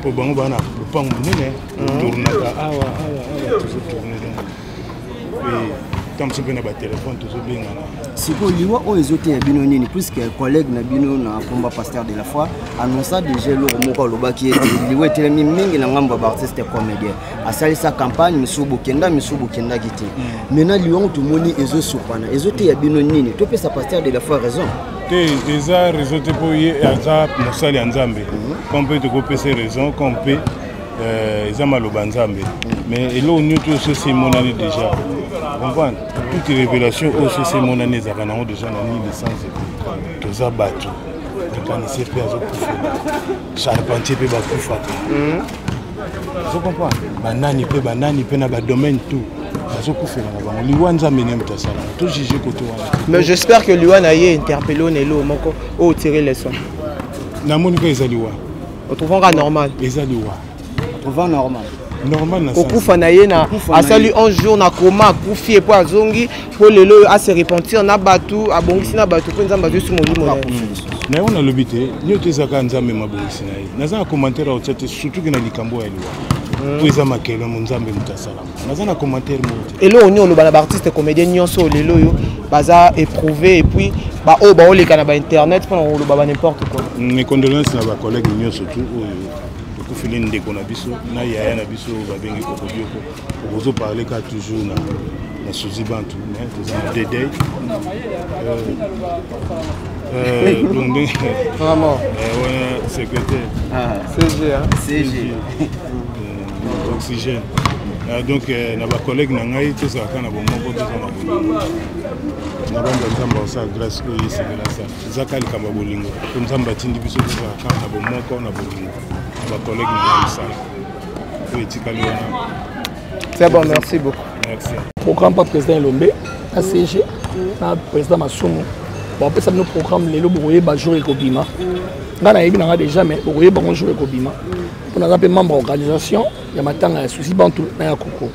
po bango bana lupango nene tourna awa tout ça tourner et tam se bena ba téléphone tout ça bien na siko liwa o ezote ya bino nini puisque collègue na bino na combat pasteur de la foi annonça déjà le moko lobaki liwa telemi mingi na ngamba ba artiste comédien asali sa campagne misubu kenda kiti maintenant liwa tout moni ezo sopana ezote ya bino nini to pesa pasteur de la foi raison te déjà raison te pour y aza mosali nzambe qu'on peut te couper raison qu'on peut ils ont mal au banzambe mais et là on est tous c'est mon année déjà comprendre toute révélation aussi c'est mon année ça quand on déjà dans une licence tous à battre quand on s'est fait à charpentier peut ba kufa vous comprenez banani peut na ba domaine tout ça kufa na ba liwanza menem ta sala tout juger côté wana mais j'espère que liwana yé interpellé nelo moko o tirer les sons na monika ezaliwa on trouvera normal ezaliwa normal na okufa na ye na asali un jour na koma akufi et po azongi po lelo a se repentir na batu abongisi na batu po nzamba juste molimo na on a lobité nyote zaka nzambe mabongisi na ye naza commentaire au tete surtout que na likambo ya liwa po eza makelo nzambe mutasala naza na commentaire mote elo oni oloba na ba artiste comédien nyonso lelo yo baza éprouvé et puis ba o ba oleka na ba internet po na oloba ba n'importe quoi mes condoléances na ba collègue nyonso tout kufili ndeko na biso na yaya na biso babengi kokodioko okozo parler ka toujours na Suzy Bantu mais toza dédé donc vraiment ouais secrétaire CG oxygène donc na ba collègue na ngai toza kana bomoko toza na bolingo na banda nzamba osa grâce ko yesi na ça zakali kamba bolingo ko nzamba tindi biso toza kana bomoko na bolingo. Collègue c'est bon, merci beaucoup. Merci. Programme pas président Lombe, ACG, président Massoumou. Bon, après ça, nos programmes, les lobes, vous jour et Kobima. Dans la Yébi, déjà, mais vous voyez, bon jour et Kobima. Pour nous appeler membre d'organisation, il y a maintenant un souci bantou, il y a un coco.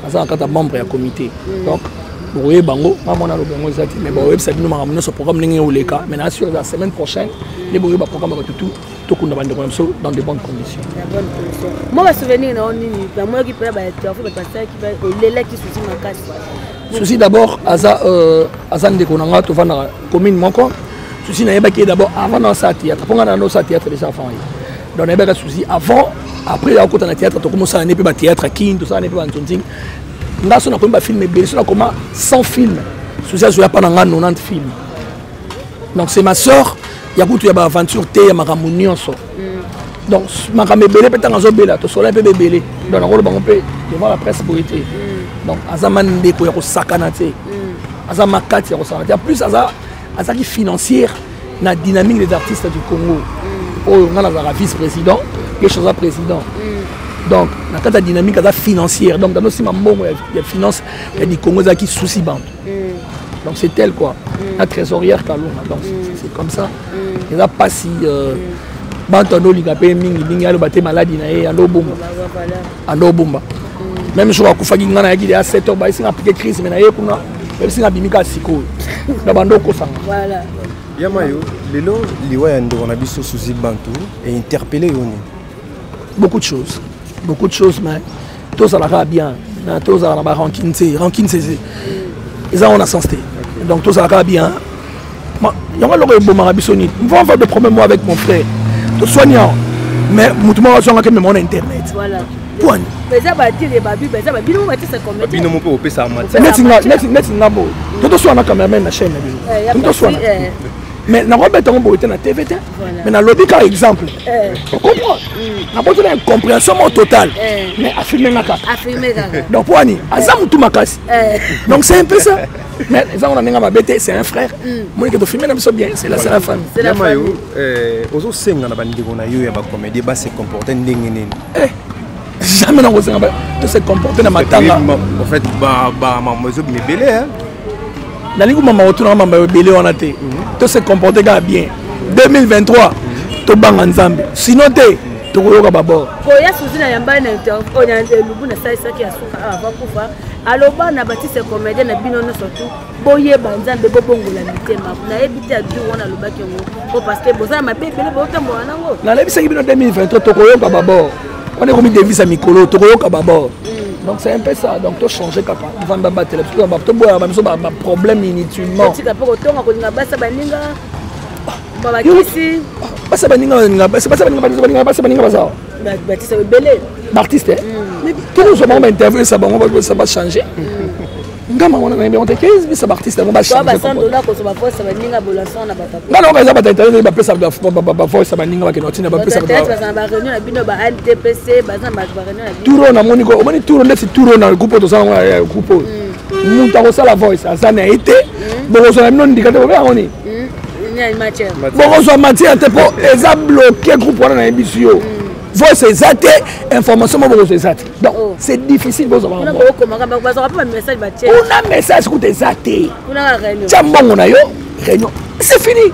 Ça, en tant membre du comité. Donc, vous voyez, bango, maman a le bango, mais bon, ça nous m'a ramené ce programme, mais la semaine prochaine, les bourrés, programme, tout. Dans de bonnes conditions. Moi, je me souviens, moi qui peux être souci d'abord, Azan de Konanga, tu vas dans la commune Moko. Souci n'a pas d'abord avant dans sa théâtre. Pour dans sa théâtre déjà avant. Donc, il y a des soucis avant, après, il y a un théâtre, tu commences à aller à théâtre, King, tout ça, on est pas en tournée. Là, on a comme un film, mais on a comme 100 films. Souci, je n'ai pas dans 90 films. Donc, c'est ma soeur. Il y a beaucoup d'aventure, il y a ma ramonion. Donc, ma ramébélé peut être dans un bébé, tu soleil peut bébé. Dans le rôle, on peut devant la presse pour été. Donc, Azaman Deko, il y a Sakanate. Azaman il y a Sakanate. En plus, Azaki financière, la dynamique des artistes du Congo. On a la vice-président, quelque chose à président. Donc, la dynamique financière. Donc, dans aussi, il y a finance, il y a des Congolais qui souci bande. Donc, c'est tel quoi. La trésorière, donc c'est comme ça. Il n'y a pas si. Bantano ligapé mingi alo baté maladie na ye ando bomba même je vois ko fagi ngana yaki ya 7 heures ba isinga piqué crise mais na ye kuna même si na bimika siko na bando ko sanga voilà yamayo lelo liwa ya ndo na biso Suzy Bantu et interpellé yoni beaucoup de choses mais tout ça la bien na tout ça la ba rancune c'est ils ont la santé donc tout ça la bien moi yanga lo bo marabisoni on va avoir des problèmes moi avec mon frère tout soignant mais mutumo on a quand même mon internet voilà Point. Mais ça va dire les babis, mais ça va bien, c'est comédien. Bino mon peut opérer ça en matière. Net ngabo. Toto soit na caméraman na chaîne na bino. Toto soit. Mais na robe tango boité na TVT. Mais na lobby par exemple. On comprend. Na boto na compréhension totale. Mais affirmer na kaka. Affirmer kaka. Donc pour ani, azamu tout makasi. Donc c'est un peu ça. Mais ça on a nga mabete, c'est un frère. Moi que to filmer na biso bien, c'est la famille. C'est la famille. Ozo senga na bandeko na yo ya ba comédie ba se comporter ndenge nini. Jamais na ozo nga to se comporter na matanga. En fait ba mamozo mebele hein. Nalingu mama otuna mama belé on a té to se comporter bien 2023 to banga nzambe sinon té to koyoka babo ko ya suzi na yamba na onya lubu na sai saki asuka ava kufa aloba na batise comédien na bino no surtout boye banzambe bobongola mitema na ebite adu wana lobaki ngo parce que boza ma bebele botambo wanango na lebisa bino 2023 to koyoka babo on est comme devise à mikolo to koyoka babo. Donc c'est un peu ça, donc tu changes quand on va battre les problème inutilement. Tu vas pas autant qu'on a basse baninga. Baba ici. Basse baninga, basse baninga ça. Baptiste belé. Baptiste. Mais tout le monde interview ça va changer. Ngama on a 15 mais ça Baptiste on va changer. Ba $100 ko so ba force baninga bolanson na batata. Non on va interview ba pesa ba force baninga ba kenoti ba pesa ba. Peut-être ça va réunion na bino ba NTPC ba za ba réunion na bino. Touro na moniko, on moni touro laisse touro na groupe to ça groupe. Monta ko sala voice azana été. Bon so na non ndikate ba ngoni. Ni matière. Bon so matière te po eza bloqué groupe wana na ebisio. Voice exacte, information mo voice exacte. Donc c'est difficile pour ça. On a pas message ba tché. On a message ko exacte. On a réunion. Chambongo na yo, réunion. C'est fini.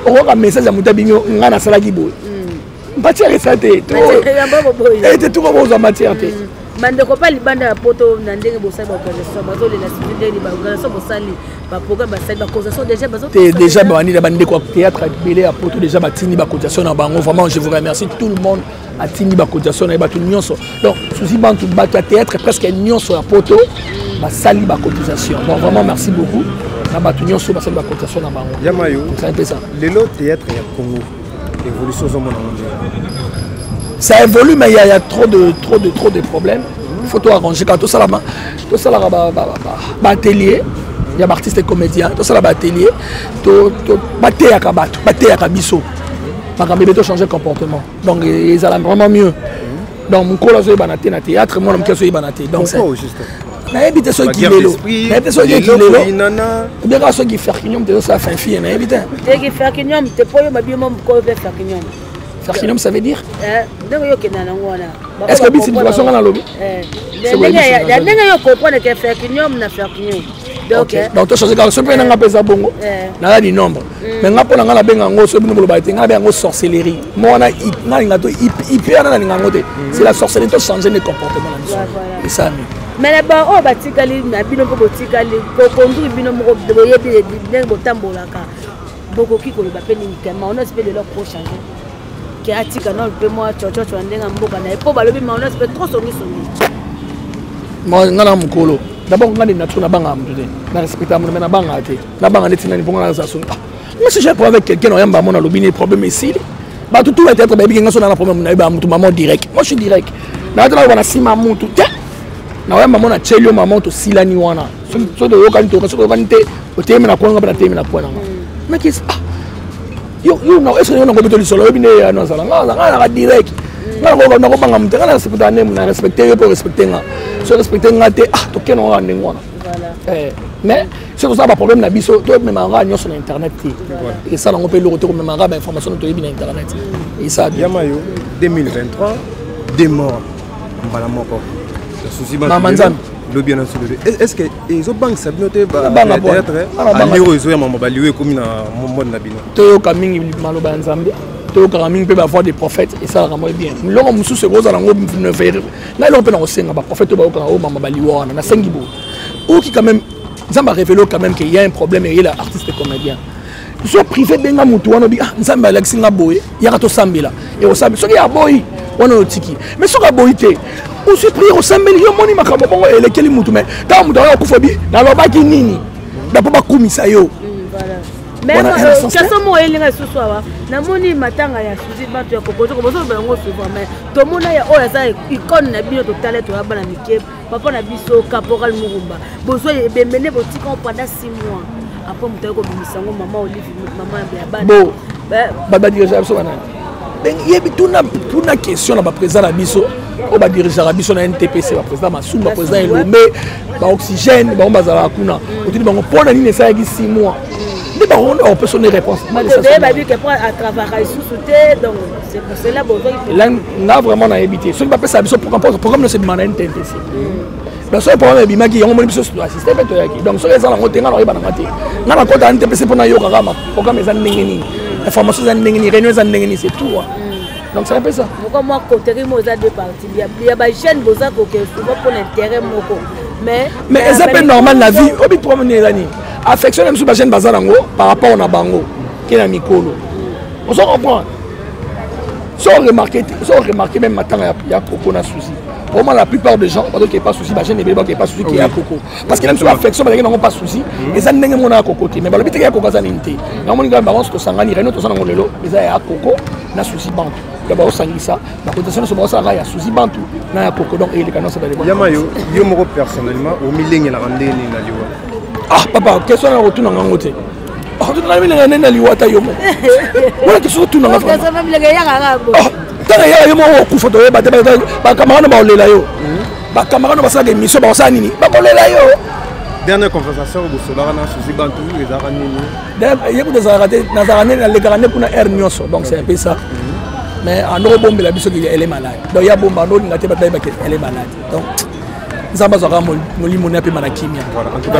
On a message à mutabinyo ngana sala kibo. Matière exacte. Et tout ko matière te. Bande ko pa libanda ya poto na ndenge bosali ba organisation bazo le la civile ba organisation bosali ba programme basali ba causation déjà bazo déjà bani la bande ko théâtre belé à poto déjà batini ba cotisation na bango vraiment je vous remercie tout le monde a tini ba cotisation na ba tout nyonso donc souci bantu ba théâtre presque nyonso à poto ba sali ba cotisation donc vraiment merci beaucoup na ba tout nyonso ba sali ba cotisation na bango Yamayo c'est un peu ça le théâtre ya Congo évolution au monde ça évolue mais il y a trop de problèmes. Il faut tout arranger quand tout ça là atelier, il y a artistes et comédiens, tout ça là atelier, tout battre à kabato, battre à kabiso. Par exemple, il changer comportement. Donc ils allaient vraiment mieux. Donc mon collègue est banaté na théâtre, moi je suis banaté. Donc c'est juste. Na éviter ceux qui l'élo. Na éviter ceux qui l'élo. Bien que ceux qui font kinyom de ça fin fille, na éviter. Ceux qui font kinyom, te poyo mabimo ko faire kinyom. Faire ça veut dire est-ce que c'est une situation dans le lobby? C'est vrai. Que faire kinyom na faire kinyom. Donc tu changes quand ce peut n'anga pesa bongo. Na di nombre. Mais nga pona nga la benga ngo so bino bolo baite nga benga sorcellerie. Moi na nga to hyper na nga ngote. C'est la sorcellerie to changer les comportements là. Et ça mais les ba o batikali na bino ko botikali ko conduire bino mo boyebi bien botambola ka. Boko ki ko le ba peni kama on espère de leur pro changer. Qui a dit que non, le moi, tu as trop balobi, mais on espère trop sonner. Moi, je suis mukolo. D'abord, on a des natures, on a respecté, on a bangaté. La bangaté, c'est une bonne raison. Mais si j'ai problème avec quelqu'un, on a un lobby, des problèmes ici. Tout le théâtre, il y a un problème, on a direct. Moi, je suis direct. Là, on a 6 mamans, tout. Na wa maman na chelio maman to silani wana. So de yoka nto so vanite o teme na kwanga na teme na kwana. Mais qu'est-ce yo na eso yo na ko bitoli solo bine ya no sala nga direct. Nga ko na ko banga mutanga na respecter ne na respecter yo pour respecter nga. So respecter nga te to keno wa ndengwana. Voilà. Mais c'est pour ça ba problème na biso to même nga nyo sur internet ti. Et ça on peut le retour même nga ba information to yebi na internet. Et ça Yamayo 2023 des morts. Mbala moko. Le bien est-ce que ils ont banque ça noté théâtre aliro ils ont maman baliwe comme na monde na bino to kamingi maloba nzambe to kamingi pe ba voir des prophètes et ça rend bien longo musu se goza ngo ne faire na lo pe na osenga ba prophète ba ko maman baliwa na sengibo ou qui quand même nzamba révélé quand même qu'il y a un problème et il est artiste et comédien ils sont privés benga mutu wana bi nzamba alexi nga boye ya to sambela et o sabi so ya boy wana otiki mais so ka boy te on se prie au 5 millions moni makambo bongo elekeli mutu mais ta mutu ya kufobi na lobaki nini da pa komisa yo Mais question mo elinga susu awa namoni matanga ya Suzy Bantu ya kokoto ko bozo bango souvent mais to mona ya oya za icône na bino to talent to bana mike papa na biso Caporal Murumba bozo ebemene botika pendant 6 mois après mutaye ko bimisango mama Olive mama ya bana bon baba dirigeant biso bana ben yebi tuna question na ba président na biso o ba dirigeant na biso na NTPC ba président Masumba président Elombe ba oxygène ba bazala kuna otini bango pona nini ça yaki 6 mois on peut sonner réponse. Donc c'est pour cela que là, on a vraiment évité. Ce qui m'a fait ça, le programme ne se demande à une TNTC. Le seul problème est qu'il y a un assisté. Donc, ce qui est en train de faire, c'est pour c'est tout. Donc, c'est un peu ça. Moi, côté deux parties. Il y a des chaînes qui sont pour l'intérêt. Mais c'est un peu normal la vie. On peut promener les années. Affection même sur la chaîne Bazarango par rapport à Bango qui est à Mikolo. On s'en reprend. Sans remarquer même maintenant il y a Coco na souci. Vraiment la plupart des gens parce qu'il n'y a pas souci, la chaîne n'est pas souci qu'il y a Coco. Parce que même sur l'affection ils n'ont pas souci. Les gens n'ont pas Coco. Mais le but est qu'il y a Coco Zaninte. Dans mon gars balance que Sangani Renault to Sango lelo, mais il y a Coco na souci Bantu. D'abord Sangisa, la cotation sur Bossa Raya souci Bantu na Coco donc il est canon ça dans les bois. Yamayo, yo mo personnellement au milieu la rande ni na liwa. Ah papa, qu'est-ce qu'on a retourné en côté? Ah, tu n'as pas mis les liwata yomo. Voilà qu'est-ce que tu n'as pas fait. T'as rien yomo au coup photo ba camarade ba olela yo. Ba camarade ba ça des missions ba ça nini. Ba olela yo. Dernière conversation au Solara na Suzy Bantu les aranini. Il y a des aratés na arané na les garané pour na air nyonso donc c'est un peu ça. Mais en euro bombe la biso elle est malade. Donc il y a bombe no ngate ba taïba elle est malade. Donc nzamba zaka molimo na pe mana kimia. Voilà en tout cas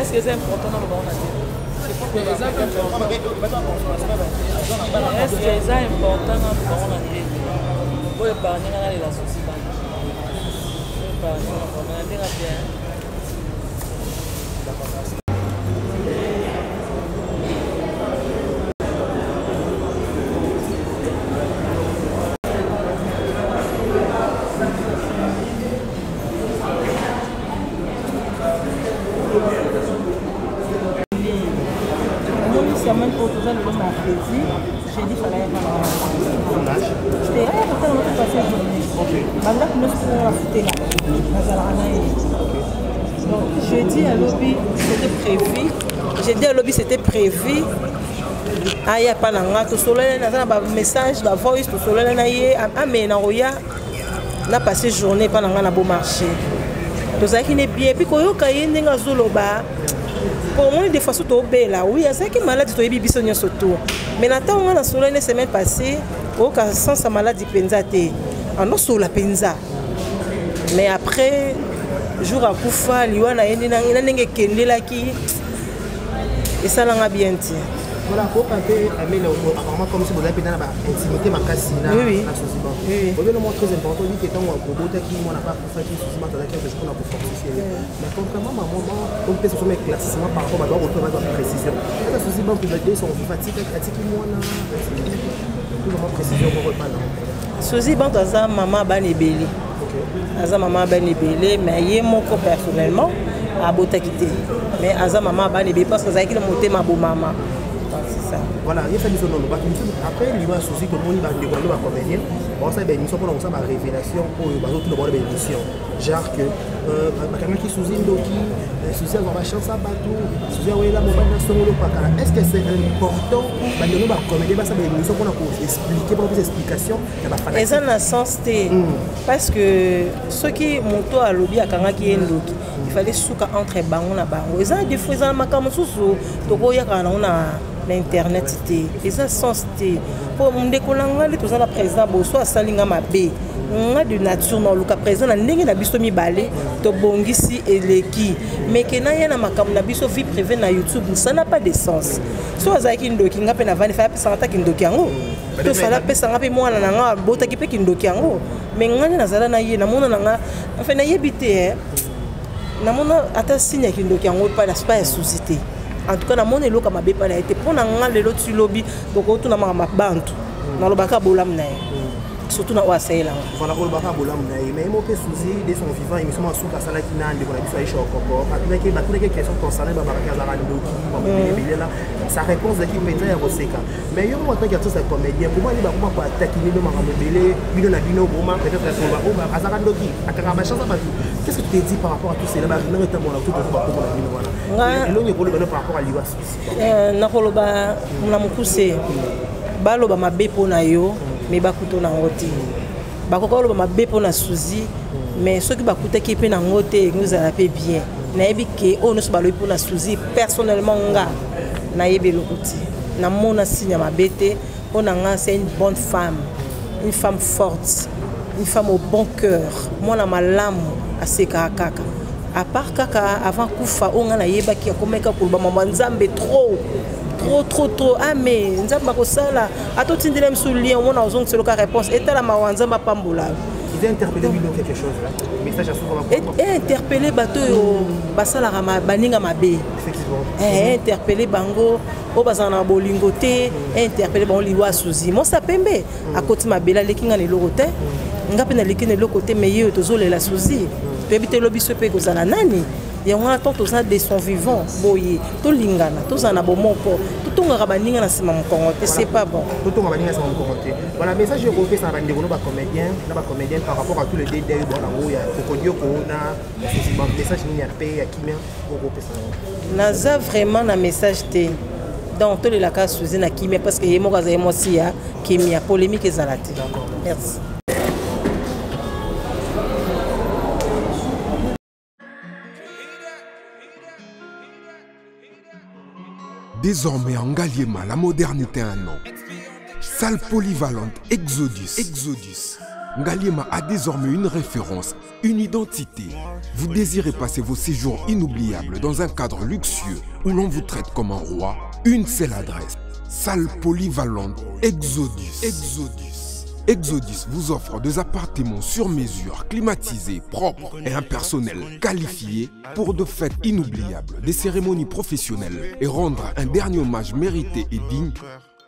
est-ce que c'est important dans le monde? Est-ce que c'est important dans le monde? Vous épargnez la société. Vous épargnez bien. C'était prévu. Ah, il n'y a pas de soleil, message, de voice, de soleil, mais on a passé journée pendant un beau marché. Tout ça qui n'est bien. Puis quand on a un zoloba, pour moi, des fois, c'est au là. Oui, il y a ça qui est malade, c'est au bibisonio surtout. Mais maintenant, on a soleil la semaine passée, au cas sans sa maladie penzate. On a sur la penza. Mais après, jour à Koufa, il y a un kende là qui. Et ça l'a bien dit. Voilà, pour apparemment comme si vous avez dans la intimité ma cassina. Oui. Oui. Au lieu de montrer très important, dit que tant on a proposé qui on n'a pas fait qui sous ma tête que je qu'on a pour fortifier. Mais contrairement à maman, on peut se faire éclaircissement par rapport à d'autres autres doit préciser. Ça souci bon pour aider son fatigue critique moi là. Tout vraiment précision pour pas là. Souci bon ça maman banebeli. OK. Ça maman banebeli mais yé mon personnellement à Botakité. Mais Aza maman banebeli parce que ça qui le monter ma beau maman. C'est ça. Voilà, il y a fait des choses après il y a souci que mon va dévoiler ma comédienne. Bon ça ben nous sommes pour ça ma révélation pour bazo tout le monde émission. Genre que quelqu'un qui souci ndoki, souci avoir chance à bateau, souci ouais là mon bana solo pakala. Est-ce que c'est important bah nous va comédien ça ben émission pour expliquer pour plus explication il y a pas. Et ça n'a sens parce que ceux qui monto à lobby à kanga qui ndoki, il fallait souka entre bango na bango. Et ça des fois ça makamu susu to ko ya kana on a l'internet te eza sens te po ndeko na nga le tozala président boso asalinga mabe nga de nature na luka président na ndenge na biso mibale tobongisi eleki mais ke na ye na makambo na biso vie privée na YouTube ça n'a pas de sens so azalaki ndoki nga mpe na vani fa pesa ngata kindoki yango to sala pesa nga mpe mwana na nga botaki mpe kindoki yango mais nga nazala na ye namona na nga enfin nayebi te namona ata signe ya kindoki yango pa ya souci te en tout cas namona eloko mabe pa na ye te mpo na nga lelo ti lobi tokotuna maka mabantu nalobaka bolamu na ye surtout na oasaela voilà olobaka bolamu na ye mais mo pe souci de son vivant émission masuka asalaki na ndeko na biso aisha okoko batunaki question concernant babakaki azalaka ndoki babebele là sa réponse ezalaki mpenza ya koseka mais yo mo ataki artiste ya comédien comment ali bakoma koataki bino makambo ebele bino na bino boma peut-être azalaka ndoki akanga bachance ya bato qu'est-ce que tu te dis par rapport à tout cela barinanga etambola tout ozo bakoma na bino wana elongi ekoloba par rapport à liwa souci nakoloba na mokuse baloba mabe mpo na yo mais bakuto na ngote bakoka oloba mabe mpo na Suzy mais soki bakutaki mpe na ngote ngozala mpe bien nayebi ke oyo nyonso balobi mpo na Suzy personnellement nga nayebi eloko ti namona signe ya mabe te mpo na nga c'est une bonne femme forte une femme au bon cœur mwana malamu asekaka kaka à part kaka avant kufa oyo nga nayebaki akomeka koloba mama nzambe trop ah mais nzamba kosala atotindela misu lien omona ozongiseloka réponse etala mawa nzamba pambola il a interpellé lui quelque chose là message à souvent et interpellé bato yo basalaka baninga mabe interpellé bango o bazana na bolingo te interpellé bango liwa Suzy mo sapembe akoti mabela lekinga ne lokote ngape na lekine lokote meyo tozolela Suzy toyebite lobiso pe kozala nani yango na toto za de son vivant boye to lingana to za na bomoko to tonga baninga na sima mokongo te c'est pas bon to tonga baninga na sima mokongo te voilà message je repose na bande kono ba comédien par rapport à tout le dédé bon na ngoya kokodio ko na message ni ya paix ya kimia repose naza vraiment na message te donc to la cas Suzy na kimia parce que yemo kaza yemo si ya kimia polémique ezalati merci. Désormais en Ngaliema, la modernité a un nom. Salle polyvalente Exodus. Ngaliema a désormais une référence, une identité. Vous désirez passer vos séjours inoubliables dans un cadre luxueux où l'on vous traite comme un roi? Une seule adresse. Salle polyvalente Exodus vous offre des appartements sur mesure, climatisés, propres et un personnel qualifié pour de fêtes inoubliables, des cérémonies professionnelles et rendre un dernier hommage mérité et digne.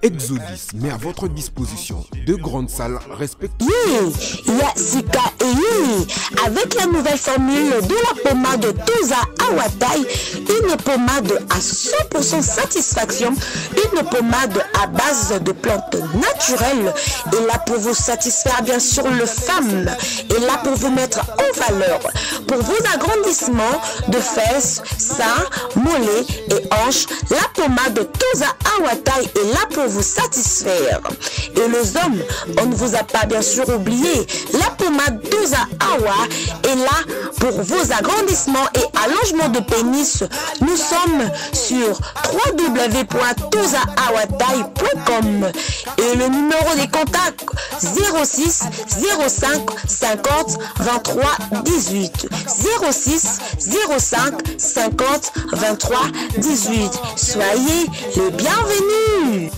Exodus met à votre disposition deux grandes salles respectives. Il y a Sika et Yumi avec la nouvelle formule de la pommade Toza Awatai, une pommade à 100% satisfaction, une pommade à base de plantes naturelles et là pour vous satisfaire bien sûr le femme et là pour vous mettre en valeur pour vos agrandissements de fesses, seins, mollets et hanches. La pommade Toza Awatai est là pour vous satisfaire. Et les hommes, on ne vous a pas bien sûr oublié, la pommade Toza Awa est là pour vos agrandissements et allongements de pénis. Nous sommes sur www.tozaawatai.com et le numéro des contacts 06 05 50 23 18 06 05 50 23 18. Soyez les bienvenus.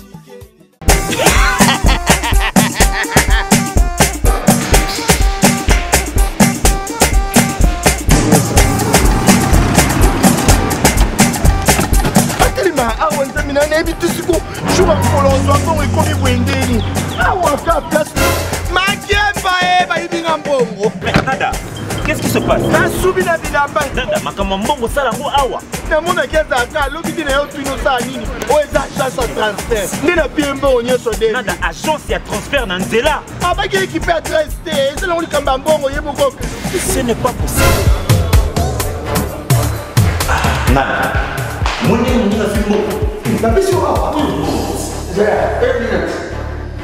awa nzambe na nayebi te siko shuka kolonzwa mbongo ekomi bwendeni awa ka place makemba e bayibinga mbongo. Qu'est-ce qui se passe? nasubi na bilamba dada makambo mbongo sala ngo awa namonaki ezalaka lobi na yo tino osala nini oyo eza agence ya transfert nde na pie mbongo nyonso de nada agence ya transfert na nzela abaki ekipe adresse te ezalango likambo ya mbongo ye moko. Ce n'est pas possible. Nada mwenye mwenye fimbo na bisi awa zera 10 minutes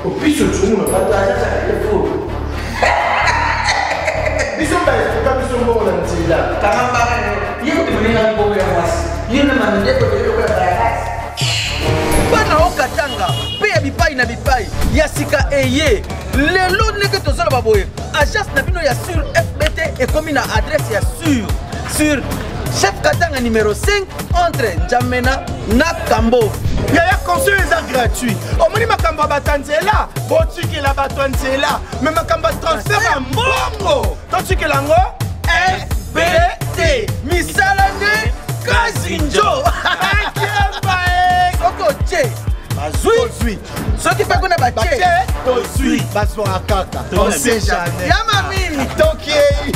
opiso tumu na pata acha telefoni biso ba estoka biso mbongo na nzela kama yeye kutumia mbongo ya mwasi yeye na manende kwa hiyo kwa baraka bana Sao Katanga, Paya Bipai na Bipai, Yasika Eye, Lelo Neke Tozolo Baboye, Agence Nabino ya sur FBT et comme une adresse ya sur Chef Katanga numéro 5 entre Njamena na Kambo. Yaya conçu les arts gratuits. Au moins makamba batanzela, botuki la batanzela, mais makamba transfert à Mongo. Toi que lango FBT. Misalane Kazinjo. Koko Tché. Bazui. Ce qui fait qu'on a battu. Bazui. Bazou Akaka. On sait jamais. Yamami. Tokié.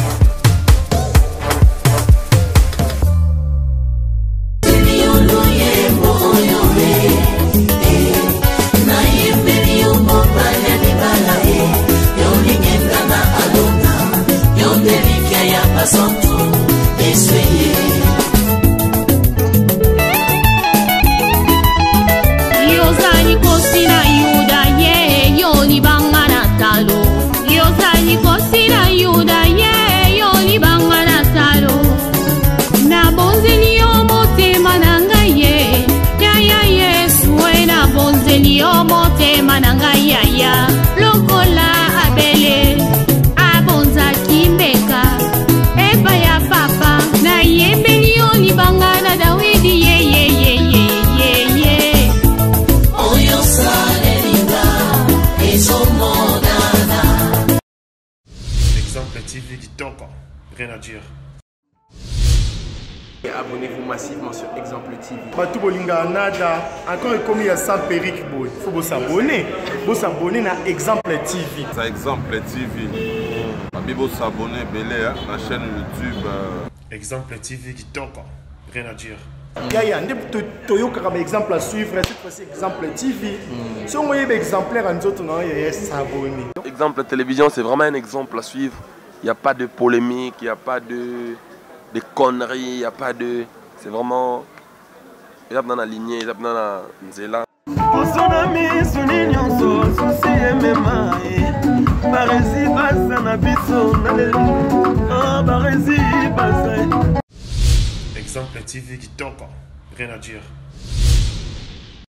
Yozani kosina yuda ye yoni bangana talo. Yozani kosina yuda ye yoni bangana talo. Na bonzeli motema nanga ye ya Yesu na bonzeli motema nanga ya lokola abele abonza kimbeka eba ya papa na yembeli yoni bangana Dawidi ye oyo salenga ezomonana. Exemple TV qui toque, rien à dire. Abonnez-vous massivement sur Exemple TV. Batou Bolinga Nada, encore comme il y a ça Péric Boy. Il faut s'abonner. Vous s'abonner à Exemple TV. C'est Exemple TV. Vous s'abonner à la chaîne YouTube. Exemple TV qui toque, rien à dire. Yaya, un exemple à suivre, cette fois-ci Exemple TV. Si on voit exemplaire en autres, on va s'abonner. Exemple télévision, c'est vraiment un exemple à suivre. Il n'y a pas de polémique, il n'y a pas de conneries, il n'y a pas de... C'est vraiment... Il y a dans la lignée, il y a dans la nzela. Exemple TV qui toque, rien à dire.